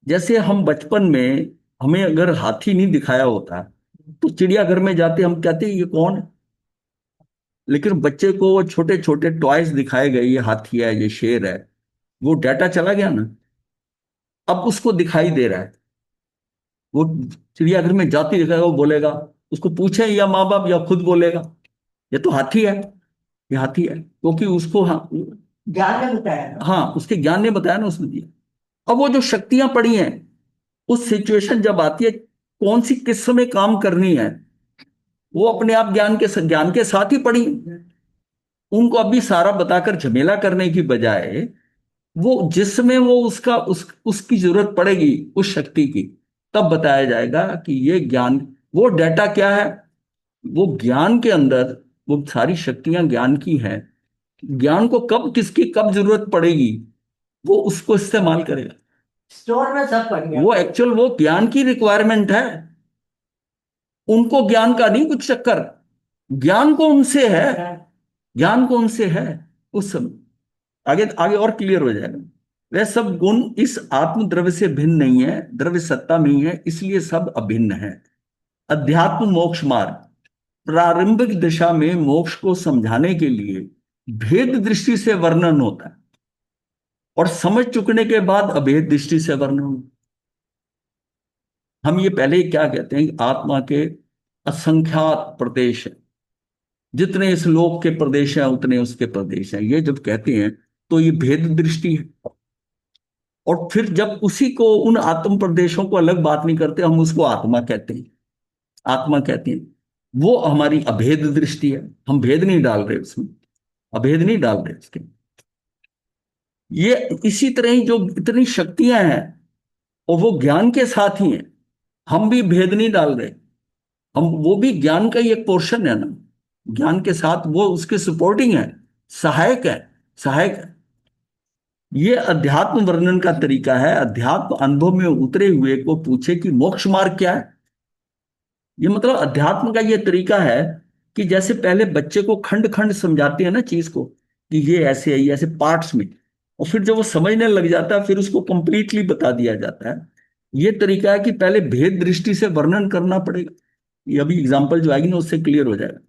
जैसे हम बचपन में, हमें अगर हाथी नहीं दिखाया होता तो चिड़ियाघर में जाते हम कहते ये कौन है, लेकिन बच्चे को वो छोटे छोटे टॉयज दिखाए गए, ये हाथी है, ये शेर है, वो डाटा चला गया ना, अब उसको दिखाई दे रहा है। वो चिड़ियाघर में जाती दिखाएगा, वो बोलेगा, उसको पूछे या माँ बाप या खुद बोलेगा ये तो हाथी है, ये हाथी है, क्योंकि उसको, हाँ, ज्ञान ने बताया ना। हाँ, उसके ज्ञान ने बताया ना, उसने दिया। अब वो जो शक्तियां पड़ी हैं, उस सिचुएशन जब आती है, कौन सी किस समय काम करनी है, वो अपने आप ज्ञान के साथ ही पड़ी। उनको अभी सारा बताकर झमेला करने की बजाय, वो जिसमें वो उसकी जरूरत पड़ेगी उस शक्ति की, तब बताया जाएगा कि ये ज्ञान, वो डाटा क्या है, वो ज्ञान के अंदर वो सारी शक्तियां ज्ञान की हैं। ज्ञान को कब किसकी कब जरूरत पड़ेगी, वो उसको इस्तेमाल करेगा। स्टोर में सब पड़ गया। वो एक्चुअल वो ज्ञान की रिक्वायरमेंट है, उनको ज्ञान का नहीं कुछ चक्कर, ज्ञान को उनसे है, ज्ञान को उनसे है उस समय। आगे आगे और क्लियर हो जाएगा। वह सब गुण इस आत्म द्रव्य से भिन्न नहीं है, द्रव्य सत्ता में ही है, इसलिए सब अभिन्न है। अध्यात्म मोक्ष मार्ग, प्रारंभिक दिशा में मोक्ष को समझाने के लिए भेद दृष्टि से वर्णन होता है, और समझ चुकने के बाद अभेद दृष्टि से वर्णन होता है। हम ये पहले क्या कहते हैं कि आत्मा के असंख्यात प्रदेश हैं, जितने इस लोक के प्रदेश हैं उतने उसके प्रदेश हैं, ये जब कहते हैं तो ये भेद दृष्टि है। और फिर जब उसी को, उन आत्म प्रदेशों को अलग बात नहीं करते, हम उसको आत्मा कहते हैं, आत्मा कहते हैं, वो हमारी अभेद दृष्टि है। हम भेद नहीं डाल रहे उसमें, अभेद नहीं डाल रहे उसके। ये इसी तरह ही जो इतनी शक्तियां हैं, और वो ज्ञान के साथ ही हैं, हम भी भेद नहीं डाल रहे, हम, वो भी ज्ञान का ही एक पोर्शन है ना, ज्ञान के साथ वो उसके सपोर्टिंग है, सहायक है, सहायक है। ये अध्यात्म वर्णन का तरीका है। अध्यात्म अनुभव में उतरे हुए को पूछे कि मोक्ष मार्ग क्या है, ये मतलब अध्यात्म का ये तरीका है कि जैसे पहले बच्चे को खंड खंड समझाते हैं ना चीज को, कि ये ऐसे है, ये ऐसे पार्ट्स में, और फिर जब वो समझने लग जाता है फिर उसको कंप्लीटली बता दिया जाता है। ये तरीका है कि पहले भेद दृष्टि से वर्णन करना पड़ेगा। ये अभी एग्जाम्पल जो आएगी ना उससे क्लियर हो जाएगा,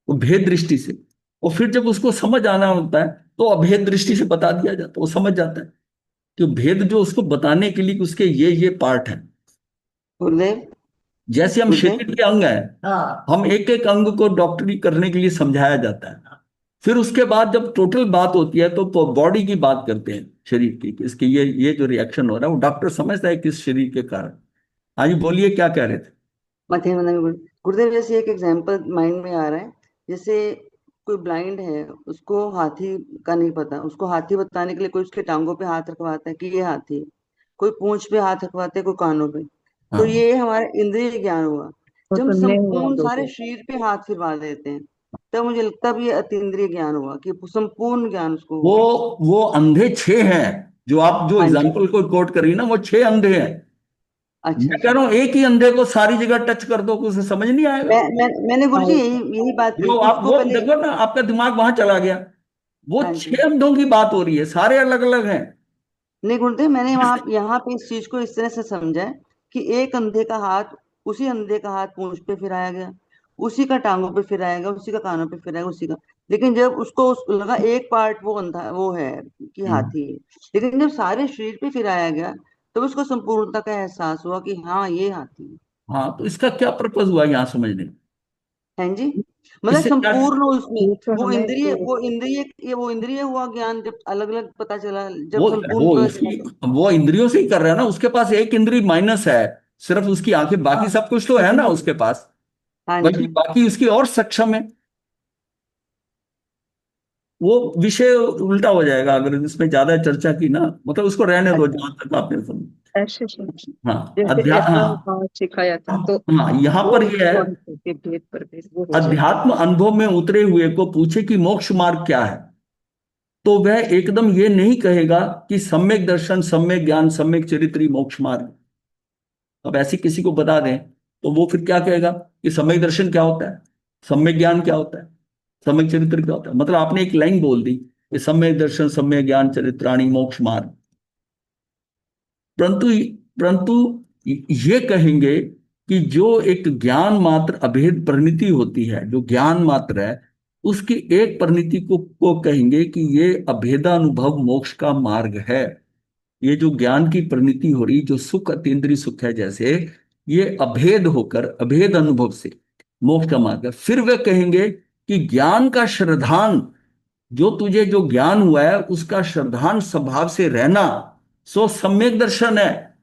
वो भेद दृष्टि से। और फिर जब उसको समझ आना होता है तो अभेद दृष्टि से बता दिया जाता है, वो समझ जाता है कि भेद जो उसको बताने के लिए कि उसके ये पार्ट है। गुरुदेव जैसे हम गुरुदेव शरीर के अंग हैं, हाँ हम एक एक अंग को डॉक्टरी करने के लिए समझाया जाता है, फिर उसके बाद जब टोटल बात होती है तो बॉडी की बात करते हैं, शरीर की, कि इसके ये जो रिएक्शन हो रहा है वो डॉक्टर समझता है किस शरीर के कारण। हाँ जी, बोलिए क्या कह रहे थे। मध्य गुरुदेव, जैसे एक एग्जांपल माइंड में आ रहा है। जैसे कोई ब्लाइंड है, उसको हाथी का नहीं पता, उसको हाथी बताने के लिए कोई उसके टांगों पे हाथ रखवाता है कि ये हाथी है, कोई पूंछ पे हाथ रखवाता है, कोई कानों पे। तो हाँ ये हमारा इंद्रिय ज्ञान हुआ। तो जब हम सुनने हुआ संपूर्ण दो सारे शरीर पे हाथ फिरवा देते हैं, तब मुझे लगता है ये अतीन्द्रिय ज्ञान हुआ, कि संपूर्ण ज्ञान उसको वो हुआ। वो अंधे 6 हैं, जो आप जो हाँ जी। एग्जाम्पल को कोट करी ना, वो 6 अंधे हैं। अच्छा मैं कह अच्छा। रहा हूं एक ही अंधे को सारी जगह टच कर दो, उसे समझ नहीं आएगा। मैंने गुरुजी हाँ, यही यही बात कही वो कि आप उसको वो पहले। देखो ना, आपका दिमाग वहां चला गया। वो हाँ जी। 6 अंधों की बात हो रही है, सारे अलग अलग हैं। नहीं गुरुदेव, मैंने वहां यहाँ पे इस चीज को इस तरह से समझा है कि एक अंधे का हाथ, उसी अंधे का हाथ पूंछ पे फिराया गया, उसी का टांगों पे फिराया गया, उसी का कानों पे फिराया गया, उसी का। लेकिन जब उसको लगा एक पार्ट वो अंधा वो है कि हम्म। हाथी है, लेकिन जब सारे शरीर पे फिराया गया, तब उसको संपूर्णता का एहसास हुआ कि हाँ ये हाथी है। हाँ, तो इसका क्या पर्पज हुआ यहाँ समझने में? हैं जी। मतलब इससे क्या? संपूर्ण उसमें ये तो वो हमें इंद्रिय वो इंद्रिय ये वो इंद्रिय हुआ ज्ञान, जब अलग अलग पता चला, जब वो संपूर्ण पता उसकी चला। वो इंद्रियों से ही कर रहा है ना, उसके पास एक इंद्री माइनस है, सिर्फ उसकी आंखें, बाकी सब कुछ तो है ना उसके पास। हाँ बल्कि जी। बाकी उसकी और सक्षम है। वो विषय उल्टा हो जाएगा अगर इसमें ज्यादा चर्चा की ना, मतलब उसको रहने दो अच्छा। जहां तक आपने सुना। ऐसे समझ, हाँ जैसे ऐसा हाँ हाँ सिखाया था तो हाँ, यहाँ वो पर ये है, कौन से भेद पर भेद वो हो जाएगा। अध्यात्म अनुभव में उतरे हुए को पूछे कि मोक्ष मार्ग क्या है, तो वह एकदम ये नहीं कहेगा कि सम्यक दर्शन, सम्यक ज्ञान, सम्यक चरित्र ही मोक्ष मार्ग। अब ऐसी किसी को बता दें तो वो फिर क्या कहेगा कि सम्यक दर्शन क्या होता है, सम्यक ज्ञान क्या होता है, सम्यक चरित्र क्या होता है। मतलब आपने एक लाइन बोल दी कि सम्यक दर्शन, सम्यक ज्ञान, चरित्राणी मोक्ष मार्ग। परंतु परंतु ये कहेंगे कि जो एक ज्ञान मात्र अभेद परिणति होती है, जो ज्ञान मात्र है, उसकी एक परिणति को कहेंगे कि ये अभेदानुभव मोक्ष का मार्ग है। ये जो ज्ञान की परिणति हो रही, जो सुख अतीन्द्रिय सुख है जैसे, ये अभेद होकर अभेद अनुभव से मोक्ष का मार्ग है। फिर वे कहेंगे कि ज्ञान का श्रद्धान, जो तुझे जो ज्ञान हुआ है उसका श्रद्धान स्वभाव से रहना, सो सम्यक दर्शन है।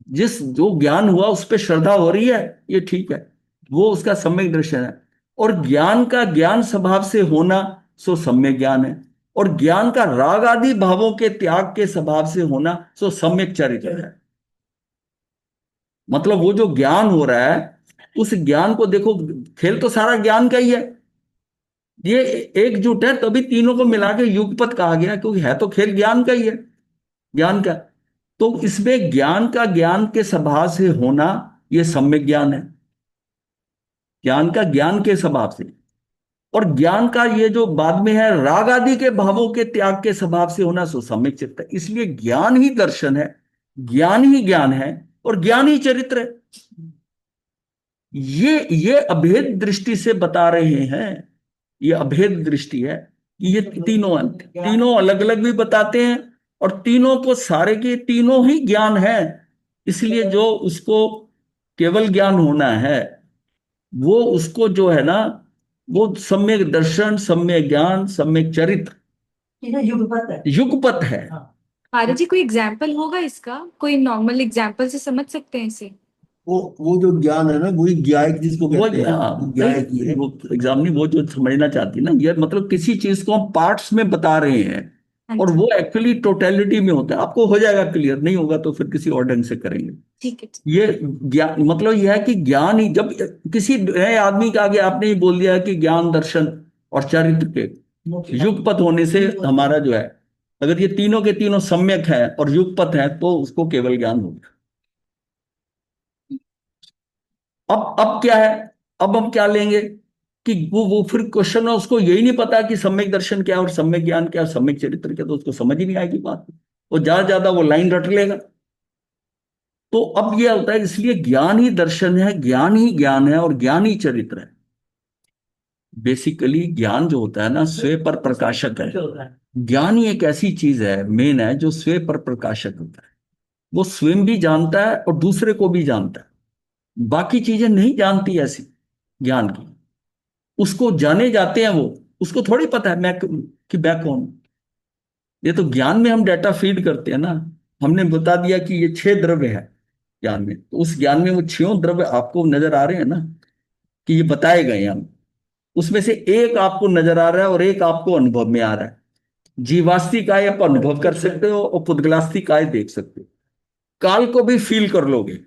जिस जो ज्ञान हुआ उस पर श्रद्धा हो रही है, ये ठीक है, वो उसका सम्यक दर्शन है। और ज्ञान का ज्ञान स्वभाव से होना, सो सम्यक ज्ञान है। और ज्ञान का राग आदि भावों के त्याग के स्वभाव से होना, सो सम्यक चरित्र है। मतलब वो जो ज्ञान हो रहा है, उस ज्ञान को देखो, खेल तो सारा ज्ञान का ही है। ये एकजुट है, तभी तीनों को मिला के युगपत कहा गया, क्योंकि है तो खेल ज्ञान का ही है, ज्ञान का। तो इसमें ज्ञान का ज्ञान के स्वभाव से होना, यह सम्यक ज्ञान है, ज्ञान का ज्ञान के स्वभाव से। और ज्ञान का ये जो बाद में है राग आदि के भावों के त्याग के स्वभाव से होना, सो सम्यक चित्त है। इसलिए ज्ञान ही दर्शन है, ज्ञान ही ज्ञान है, और ज्ञान ही चरित्र है। ये अभेद दृष्टि से बता रहे हैं। ये अभेद दृष्टि है कि ये तीनों अलग अलग भी बताते हैं, और तीनों को सारे के तीनों ही ज्ञान है। इसलिए जो उसको केवल ज्ञान होना है, वो उसको जो है ना, वो सम्यक दर्शन, सम्यक ज्ञान, सम्यक चरित्र, युगपत है। महाराज जी कोई एग्जाम्पल होगा इसका, कोई नॉर्मल एग्जाम्पल से समझ सकते हैं इसे? वो जो ज्ञान है ना, वही ज्ञायक जिसको वो कहते हैं, वो ज्ञायक ही है। वो एग्जाम नहीं, वो जो समझना चाहती ना, ये मतलब किसी चीज को हम पार्ट्स में बता रहे हैं, हाँ और जी। वो एक्चुअली टोटलिटी में होता है। आपको हो जाएगा क्लियर, नहीं होगा तो फिर किसी और ढंग से करेंगे। ठीक है। ये ज्ञान मतलब यह है कि ज्ञान ही, जब किसी नए आदमी के आगे आपने ही बोल दिया कि ज्ञान, दर्शन और चरित्र के युगपत होने से हमारा जो है, अगर ये तीनों के तीनों सम्यक है और युगपत है, तो उसको केवल ज्ञान होगा। अब क्या है, अब हम क्या लेंगे कि वो फिर क्वेश्चन है, उसको यही नहीं पता कि सम्यक दर्शन क्या है और सम्यक ज्ञान क्या है, सम्यक चरित्र क्या, तो उसको समझ ही नहीं आएगी बात। वो ज्यादा ज्यादा वो लाइन रट लेगा। तो अब यह होता है, इसलिए ज्ञान ही दर्शन है, ज्ञान ही ज्ञान है, और ज्ञान ही चरित्र है। बेसिकली ज्ञान जो होता है ना, स्वयं पर प्रकाशक है। ज्ञान ही एक ऐसी चीज है, मेन है, जो स्वयं पर प्रकाशक होता है। वो स्वयं भी जानता है और दूसरे को भी जानता है। बाकी चीजें नहीं जानती ऐसी ज्ञान की। उसको जाने जाते हैं वो, उसको थोड़ी पता है कि मैं कौन हूं। ये तो ज्ञान में हम डाटा फीड करते हैं ना। हमने बता दिया कि ये 6 द्रव्य है ज्ञान में, तो उस ज्ञान में वो 6 द्रव्य आपको नजर आ रहे हैं ना, कि ये बताए गए हैं हम। उसमें से एक आपको नजर आ रहा है और एक आपको अनुभव में आ रहा है। जीवास्ती काय आप अनुभव कर सकते हो और पुद्गलास्ती काय देख सकते हो। काल को भी फील कर लोगे,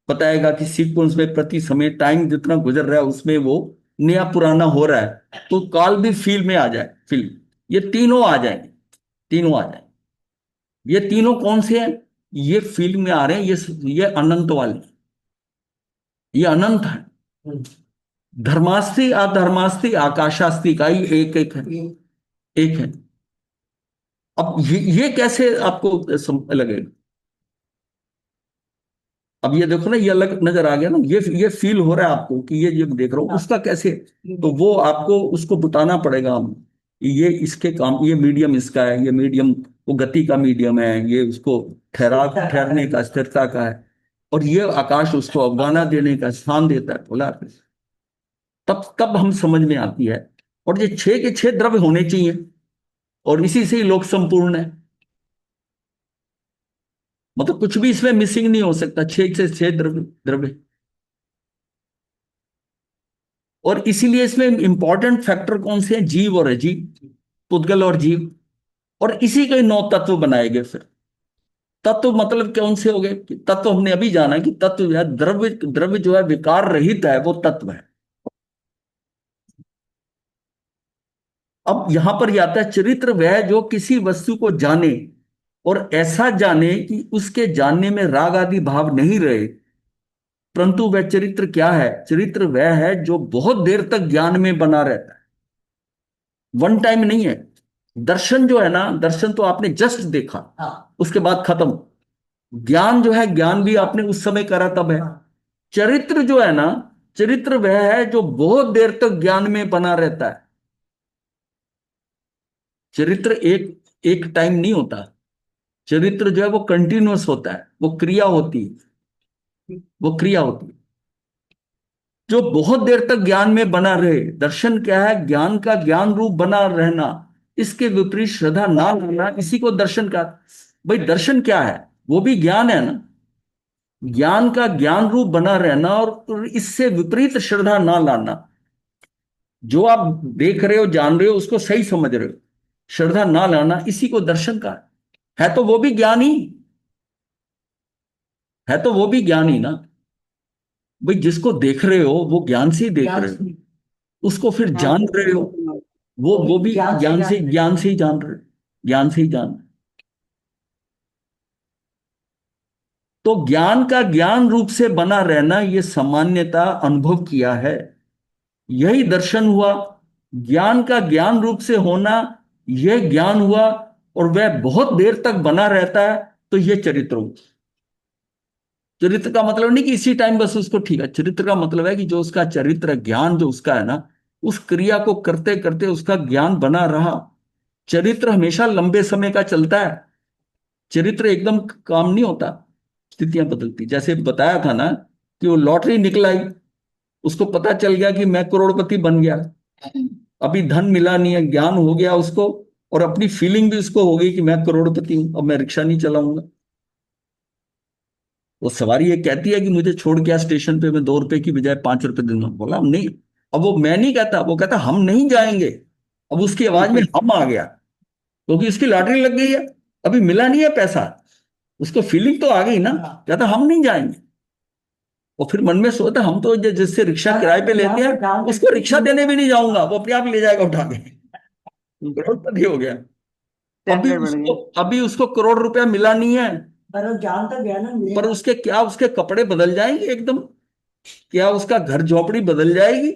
बताएगा कि सीक्वेंस में प्रति समय टाइम जितना गुजर रहा है उसमें वो नया पुराना हो रहा है, तो काल भी फील में आ जाए, फिल्म, ये तीनों आ जाएंगे, तीनों आ जाएंगे। ये तीनों कौन से हैं? ये फिल्म में आ रहे हैं, ये अनंत वाले, ये अनंत है। धर्मास्ति अधर्मास्ति आकाशास्ति का ही एक एक है, एक है। अब ये कैसे आपको लगेगा? अब ये देखो ना, ये अलग नजर आ गया ना, ये फील हो रहा है आपको कि ये देख रहा हूं, उसका कैसे? तो वो आपको उसको बताना पड़ेगा हम, ये इसके काम, ये मीडियम इसका है, ये मीडियम वो गति का मीडियम है, ये उसको ठहरने का, स्थिरता का है, और ये आकाश उसको अफगाना देने का स्थान देता है, बोला। तब हम समझ में आती है। और ये 6 के 6 द्रव्य होने चाहिए, और इसी से ही लोक संपूर्ण है। मतलब कुछ भी इसमें मिसिंग नहीं हो सकता, 6 से 6 द्रव्य द्रव्य। और इसीलिए इसमें इंपॉर्टेंट फैक्टर कौन से हैं? जीव और अजीव, पुद्गल और जीव, और इसी के 9 तत्व बनाए गए। फिर तत्व मतलब कौन से हो गए? तत्व हमने अभी जाना कि तत्व जो है, द्रव्य, द्रव्य जो है विकार रहित है, वो तत्व है। अब यहां पर यह आता है चरित्र, वह जो किसी वस्तु को जाने और ऐसा जाने कि उसके जानने में राग आदि भाव नहीं रहे। परंतु वह चरित्र क्या है? चरित्र वह है जो बहुत देर तक ज्ञान में बना रहता है, वन टाइम नहीं है। दर्शन जो है ना, दर्शन तो आपने जस्ट देखा, उसके बाद खत्म। ज्ञान जो है, ज्ञान भी आपने उस समय करा तब है। चरित्र जो है ना, चरित्र वह है जो बहुत देर तक ज्ञान में बना रहता है। चरित्र एक एक टाइम नहीं होता, चरित्र जो है वो कंटिन्यूअस होता है, वो क्रिया होती है, वो क्रिया होती है जो बहुत देर तक ज्ञान में बना रहे। दर्शन क्या है? ज्ञान का ज्ञान रूप बना रहना, इसके विपरीत श्रद्धा ना लाना, इसी को दर्शन का। भाई दर्शन क्या है? वो भी ज्ञान है ना, ज्ञान का ज्ञान रूप बना रहना, और इससे विपरीत श्रद्धा ना लाना। जो आप देख रहे हो, जान रहे हो, उसको सही समझ रहे हो, श्रद्धा ना लाना, इसी को दर्शन का है। तो वो भी ज्ञान ही है, तो वो भी ज्ञान ही ना। भाई जिसको देख रहे हो वो ज्ञान से ही देख रहे हो, उसको फिर हाँ जान रहे हो, वो भी ज्ञान से ही जान रहे हो, ज्ञान से ही जान रहे हो। तो ज्ञान का ज्ञान रूप से बना रहना, ये सामान्यता अनुभव किया है, यही दर्शन हुआ। ज्ञान का ज्ञान रूप से होना, यह ज्ञान हुआ, और वह बहुत देर तक बना रहता है, तो यह चरित्र हुआ। चरित्र का मतलब नहीं कि इसी टाइम बस उसको ठीक है, चरित्र का मतलब है कि जो उसका चरित्र ज्ञान जो उसका है ना, उस क्रिया को करते करते उसका ज्ञान बना रहा। चरित्र हमेशा लंबे समय का चलता है, चरित्र एकदम काम नहीं होता, स्थितियां बदलती। जैसे बताया था ना कि वो लॉटरी निकलाई, उसको पता चल गया कि मैं करोड़पति बन गया, अभी धन मिला नहीं है, ज्ञान हो गया उसको, और अपनी फीलिंग भी उसको हो गई कि मैं करोड़पति हूं, अब मैं रिक्शा नहीं चलाऊंगा। वो सवारी ये कहती है कि मुझे छोड़ गया स्टेशन पे, मैं 2 रुपए की बजाय 5 रुपए दूंगा। बोला हम नहीं। अब वो मैं नहीं कहता, वो कहता हम नहीं जाएंगे। अब उसकी आवाज में हम आ गया, क्योंकि उसकी लॉटरी लग गई है, अभी मिला नहीं है पैसा, उसको फीलिंग तो आ गई ना, कहता हम नहीं जाएंगे। और फिर मन में सोचता हम तो जिससे रिक्शा किराए पे लेते हैं उसको रिक्शा देने भी नहीं जाऊंगा, वो अपने आप ले जाएगा उठा के, करोड़पति हो गया। स्टैंडर्ड बढ़ गए। अभी उसको करोड़ रुपया मिला नहीं है, पर ज्ञान तो ज्ञान है। पर उसके क्या, उसके कपड़े बदल जाएंगे एकदम, क्या उसका घर झोपड़ी बदल जाएगी,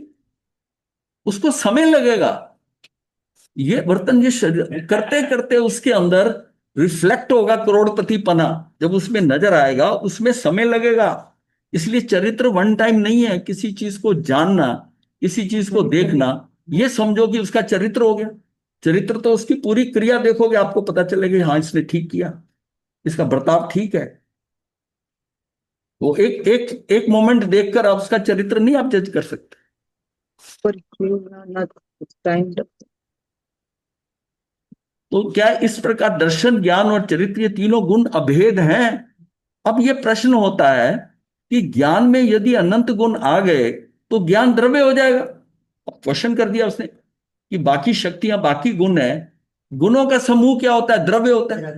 उसको समय लगेगा। ये बर्तन, ये शरीर करते करते उसके अंदर रिफ्लेक्ट होगा करोड़पति पना, जब उसमें नजर आएगा उसमें समय लगेगा। इसलिए चरित्र वन टाइम नहीं है। किसी चीज को जानना, किसी चीज को देखना, ये समझो कि उसका चरित्र हो गया। चरित्र तो उसकी पूरी क्रिया देखोगे, आपको पता चलेगा हाँ इसने ठीक किया, इसका बर्ताव ठीक है। वो एक एक एक मोमेंट देखकर आप उसका चरित्र नहीं आप जज कर सकते। पर क्यों ना टाइम तो क्या इस प्रकार दर्शन, ज्ञान और चरित्र, ये तीनों गुण अभेद हैं? अब ये प्रश्न होता है कि ज्ञान में यदि अनंत गुण आ गए तो ज्ञान द्रव्य हो जाएगा। अब क्वेश्चन कर दिया उसने कि बाकी शक्तियां, बाकी गुण है, गुणों का समूह क्या होता है? द्रव्य होता है।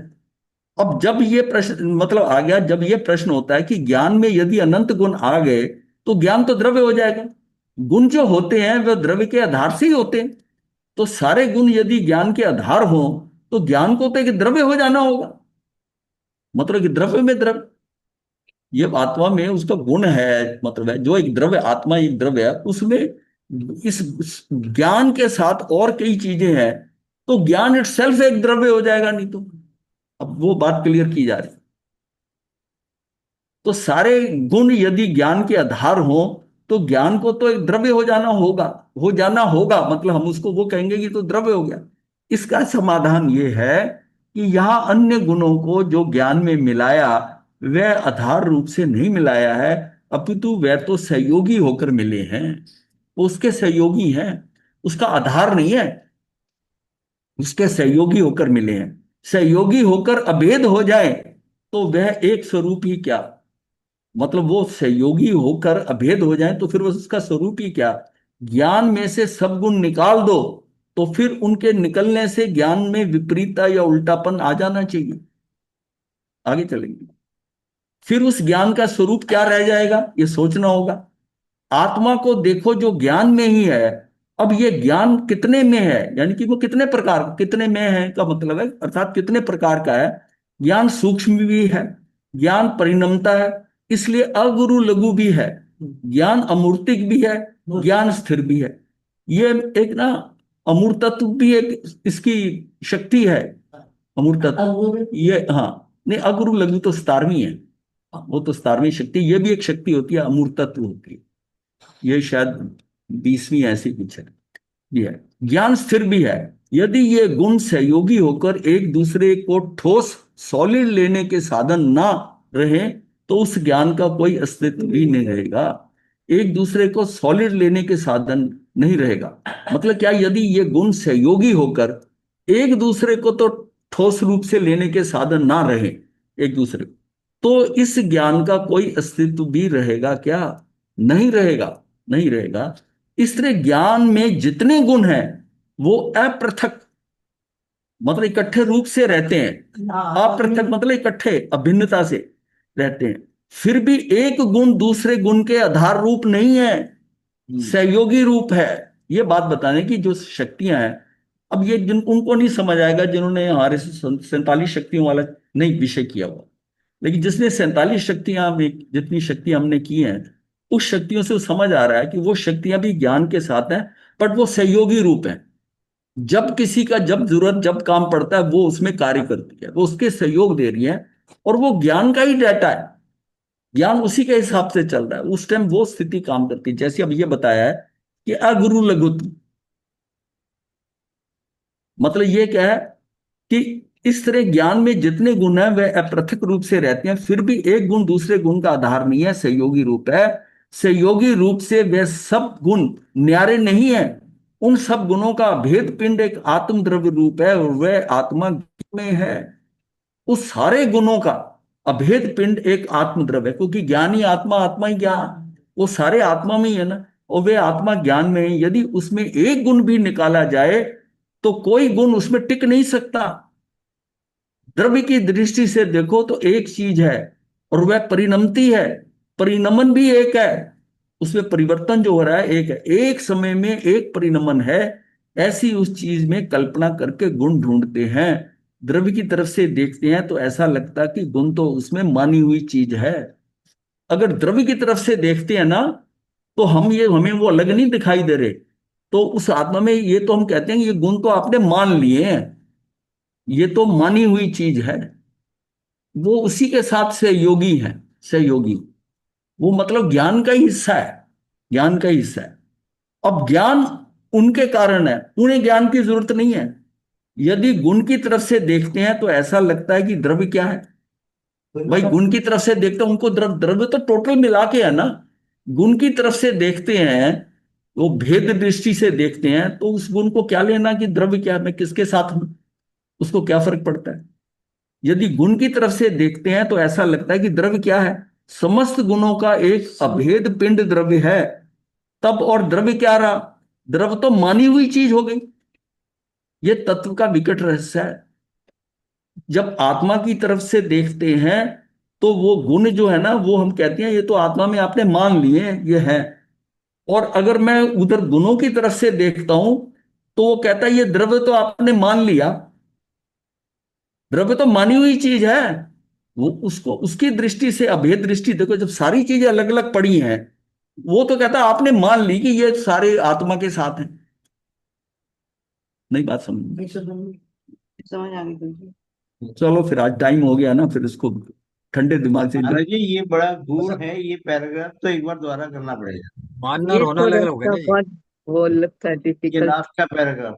अब जब ये प्रश्न मतलब आ गया, जब ये प्रश्न होता है कि ज्ञान में यदि अनंत गुण आ गए तो ज्ञान तो द्रव्य हो जाएगा। गुण जो होते हैं वह द्रव्य के आधार से ही होते हैं। तो सारे गुण यदि ज्ञान के आधार हो तो ज्ञान को तो एक द्रव्य हो जाना होगा, मतलब कि द्रव्य में द्रव्य, ये आत्मा में उसका गुण है, मतलब है जो एक द्रव्य, आत्मा एक द्रव्य है, उसमें इस ज्ञान के साथ और कई चीजें हैं, तो ज्ञान इटसेल्फ एक द्रव्य हो जाएगा। नहीं तो अब वो बात क्लियर की जा रही। तो सारे गुण यदि ज्ञान के आधार हो तो ज्ञान को तो एक द्रव्य हो जाना होगा, हो जाना होगा, मतलब हम उसको वो कहेंगे कि तो द्रव्य हो गया। इसका समाधान ये है कि यहां अन्य गुणों को जो ज्ञान में मिलाया वह आधार रूप से नहीं मिलाया है, अपितु वह तो सहयोगी होकर मिले हैं, उसके सहयोगी हैं, उसका आधार नहीं है, उसके सहयोगी होकर मिले हैं। सहयोगी होकर अभेद हो जाए तो वह एक स्वरूप ही क्या, मतलब वो सहयोगी होकर अभेद हो जाए तो फिर उसका स्वरूप ही क्या। ज्ञान में से सब गुण निकाल दो तो फिर उनके निकलने से ज्ञान में विपरीतता या उल्टापन आ जाना चाहिए। आगे चलेंगे, फिर उस ज्ञान का स्वरूप क्या रह जाएगा ये सोचना होगा। आत्मा को देखो जो ज्ञान में ही है। अब ये ज्ञान कितने में है, यानी कि वो कितने प्रकार, कितने में है का मतलब है अर्थात कितने प्रकार का है। ज्ञान सूक्ष्म भी है, ज्ञान परिणमता है, इसलिए अगुरु लघु भी है, ज्ञान अमूर्तिक भी है, ज्ञान स्थिर भी है। ये एक ना अमूर्तत्व भी एक इसकी शक्ति है, अमूर्तत्व ये, हाँ नहीं अगुरु लघु तो 17वीं है, वो तो 17वीं शक्ति, ये भी एक शक्ति होती है, अमूर्तत्व होती है, ये शायद 20वीं ऐसी कुछ है। ये है ज्ञान स्थिर भी है। यदि ये गुण सहयोगी होकर एक दूसरे को ठोस सॉलिड लेने के साधन ना रहे तो उस ज्ञान का कोई अस्तित्व भी नहीं रहेगा। एक दूसरे को सॉलिड लेने के साधन नहीं रहेगा, मतलब क्या, यदि ये गुण सहयोगी होकर एक दूसरे को तो ठोस रूप से लेने के साधन ना रहे एक दूसरे को, तो इस ज्ञान का कोई अस्तित्व भी रहेगा क्या, नहीं रहेगा, नहीं रहेगा। इस तरह ज्ञान में जितने गुण हैं वो अपृथक मतलब इकट्ठे रूप से रहते हैं, अपृथक मतलब इकट्ठे अभिन्नता से रहते हैं, फिर भी एक गुण दूसरे गुण के आधार रूप नहीं है, सहयोगी रूप है। ये बात बताने की जो शक्तियां हैं, अब ये जिन उनको नहीं समझ आएगा जिन्होंने हमारे 47 शक्तियों वाला नहीं विषय किया हुआ, लेकिन जिसने 47 शक्तियां में जितनी शक्तियां हमने की हैं उस शक्तियों से समझ आ रहा है कि वो शक्तियां भी ज्ञान के साथ हैं, बट वो सहयोगी रूप हैं। जब किसी का जब जरूरत जब काम पड़ता है वो उसमें कार्य करती है, वो उसके सहयोग दे रही है, और वो ज्ञान का ही डाटा है, ज्ञान उसी के हिसाब से चल रहा है, उस टाइम वो स्थिति काम करती है। जैसे अब ये बताया है कि अगुरु लघुत्व, मतलब ये क्या है कि इस तरह ज्ञान में जितने गुण हैं वह अपृथक रूप से रहते हैं, फिर भी एक गुण दूसरे गुण का आधार नहीं है, सहयोगी रूप है। सहयोगी रूप से वे सब गुण न्यारे नहीं है, उन सब गुणों का भेद पिंड एक आत्म द्रव्य रूप है और वह आत्मा में है। उस सारे गुणों का अभेद पिंड एक आत्म द्रव्य है, क्योंकि ज्ञानी आत्मा, आत्मा ही ज्ञान, वो सारे आत्मा में ही है ना, और वे आत्मा ज्ञान में है। यदि उसमें एक गुण भी निकाला जाए तो कोई गुण उसमें टिक नहीं सकता। द्रव्य की दृष्टि से देखो तो एक चीज है और वह परिणमती है, परिणमन भी एक है, उसमें परिवर्तन जो हो रहा है एक है, एक समय में एक परिणमन है। ऐसी उस चीज में कल्पना करके गुण ढूंढते हैं। द्रव्य की तरफ से देखते हैं तो ऐसा लगता है कि गुण तो उसमें मानी हुई चीज है। अगर द्रव्य की तरफ से देखते हैं ना तो हमें वो अलग नहीं दिखाई दे रहे, तो उस आत्मा में ये तो हम कहते हैं कि ये गुण तो आपने मान लिए हैं, ये तो मानी हुई चीज है, वो उसी के साथ सहयोगी है, सहयोगी, वो मतलब ज्ञान का ही हिस्सा है, ज्ञान का ही हिस्सा है। अब ज्ञान उनके कारण है, उन्हें ज्ञान की जरूरत नहीं है। यदि गुण की तरफ से देखते हैं तो ऐसा लगता है कि द्रव्य क्या है, भाई गुण की तरफ से देखते हैं उनको द्रव्य तो टोटल मिला के है ना। गुण की तरफ से देखते हैं, वो भेद दृष्टि से देखते हैं, तो उस गुण को क्या लेना कि द्रव्य क्या है, मैं किसके साथ हूं, उसको क्या फर्क पड़ता है। यदि गुण की तरफ से देखते हैं तो ऐसा लगता है कि द्रव्य क्या है, समस्त गुणों का एक अभेद पिंड द्रव्य है। तब और द्रव्य क्या रहा, द्रव्य तो मानी हुई चीज हो गई। यह तत्व का विकट रहस्य है। जब आत्मा की तरफ से देखते हैं तो वो गुण जो है ना, वो हम कहते हैं ये तो आत्मा में आपने मान लिए हैं, ये है। और अगर मैं उधर गुणों की तरफ से देखता हूं तो वो कहता है ये द्रव्य तो आपने मान लिया, द्रव्य तो मानी हुई चीज है। वो उसको उसकी दृष्टि से, अभेद दृष्टि देखो, जब सारी चीजें अलग अलग पड़ी हैं, वो तो कहता है आपने मान ली कि ये सारे आत्मा के साथ हैं। नहीं बात समझ? समझ आ गई तुमसे। चलो फिर आज टाइम हो गया ना, फिर इसको ठंडे दिमाग से महाराज जी ये बड़ा गूढ़ है, ये पैराग्राफ तो एक बार दोबारा करना पड़ेगा। मानना ये रोना अलग थोड़ा अलग हो गया सा ना जी। बहुत वो लगता है ये डिफिकल्ट। लास्ट का पैराग्राफ।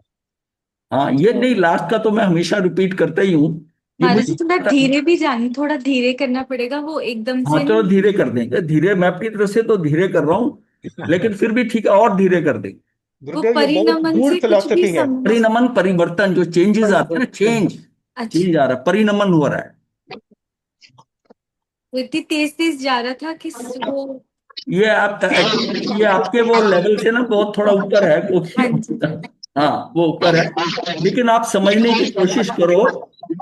हाँ, ये नहीं, लास्ट का तो मैं हमेशा रिपीट करता ही हूँ। ये महाराज मुझे जी थोड़ा धीरे भी जानी, थोड़ा धीरे करना पड़ेगा, वो एकदम हाँ से चलो नहीं। धीरे कर देंगे, धीरे मैं अपनी तरफ से तो धीरे कर रहा हूँ, लेकिन फिर भी ठीक है, और धीरे कर देंगे। वो गुरुदेव ये बहुत परिणमन गूढ़ से कुछ भी फिलॉसफी है। समझ। परिणमन, परिवर्तन, जो चेंजेस आते हैं ना, चेंज अच्छा, चेंज आ रहा है, परिणमन हो रहा है। वो इतनी तेज तेज जा रहा था कि वो। ये आप ये आपके वो लेवल से ना बहुत थोड़ा ऊपर है, हाँ जी। हाँ वो ऊपर है, लेकिन आप समझने की कोशिश करो,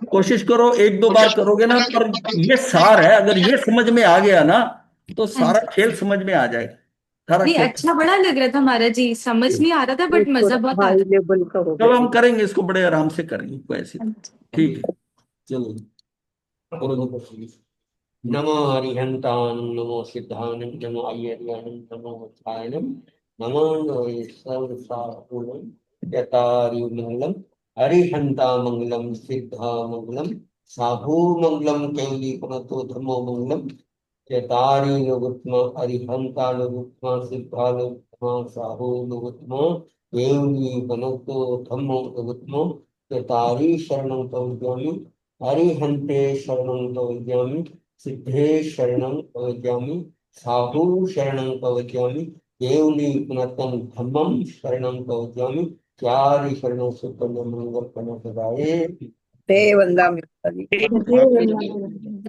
कोशिश करो, एक दो बार करोगे ना, पर ये सार है, अगर ये समझ में आ गया ना तो हाँ सारा जी। खेल समझ में आ जाएगा, सारा नहीं, खेल। अच्छा बड़ा लग रहा था महाराज जी, समझ नहीं आ रहा था ये बट मजा थोड़ा बहुत आ हाई रहा लेवल का हो चलो गया। हम करेंगे इसको, बड़े आराम से करेंगे, कोई ऐसी था। ठीक है, चलो। नमो अरिहंतान, नमो सिद्धान, नमो अय्यर्यान, नमो उत्थानम, नमो सर्वसाकुलम यतारि मंगलम, अरिहंता मंगलम, सिद्धा मंगलम, साहू मंगलम, कैली पुनतो धर्मो मंगलम, यतारि लोगुत्मा, अरिहंता लोगुत्मा, सिद्धा लोगुत्मा, साहू लोगुत्मा, केली पुनतो धर्मो लोगुत्मा, यतारि शरणं प्रवज्यामि, अरिहंते शरणं प्रवज्यामि, सिद्धे शरणं प्रवज्यामि, साहू शरणं प्रवज्यामि, केवली पुनतं धम्मं शरणं प्रवज्यामि, चारि शरणों से मंगल कनक गाये। ते वंदा मित्तली। अच्छा।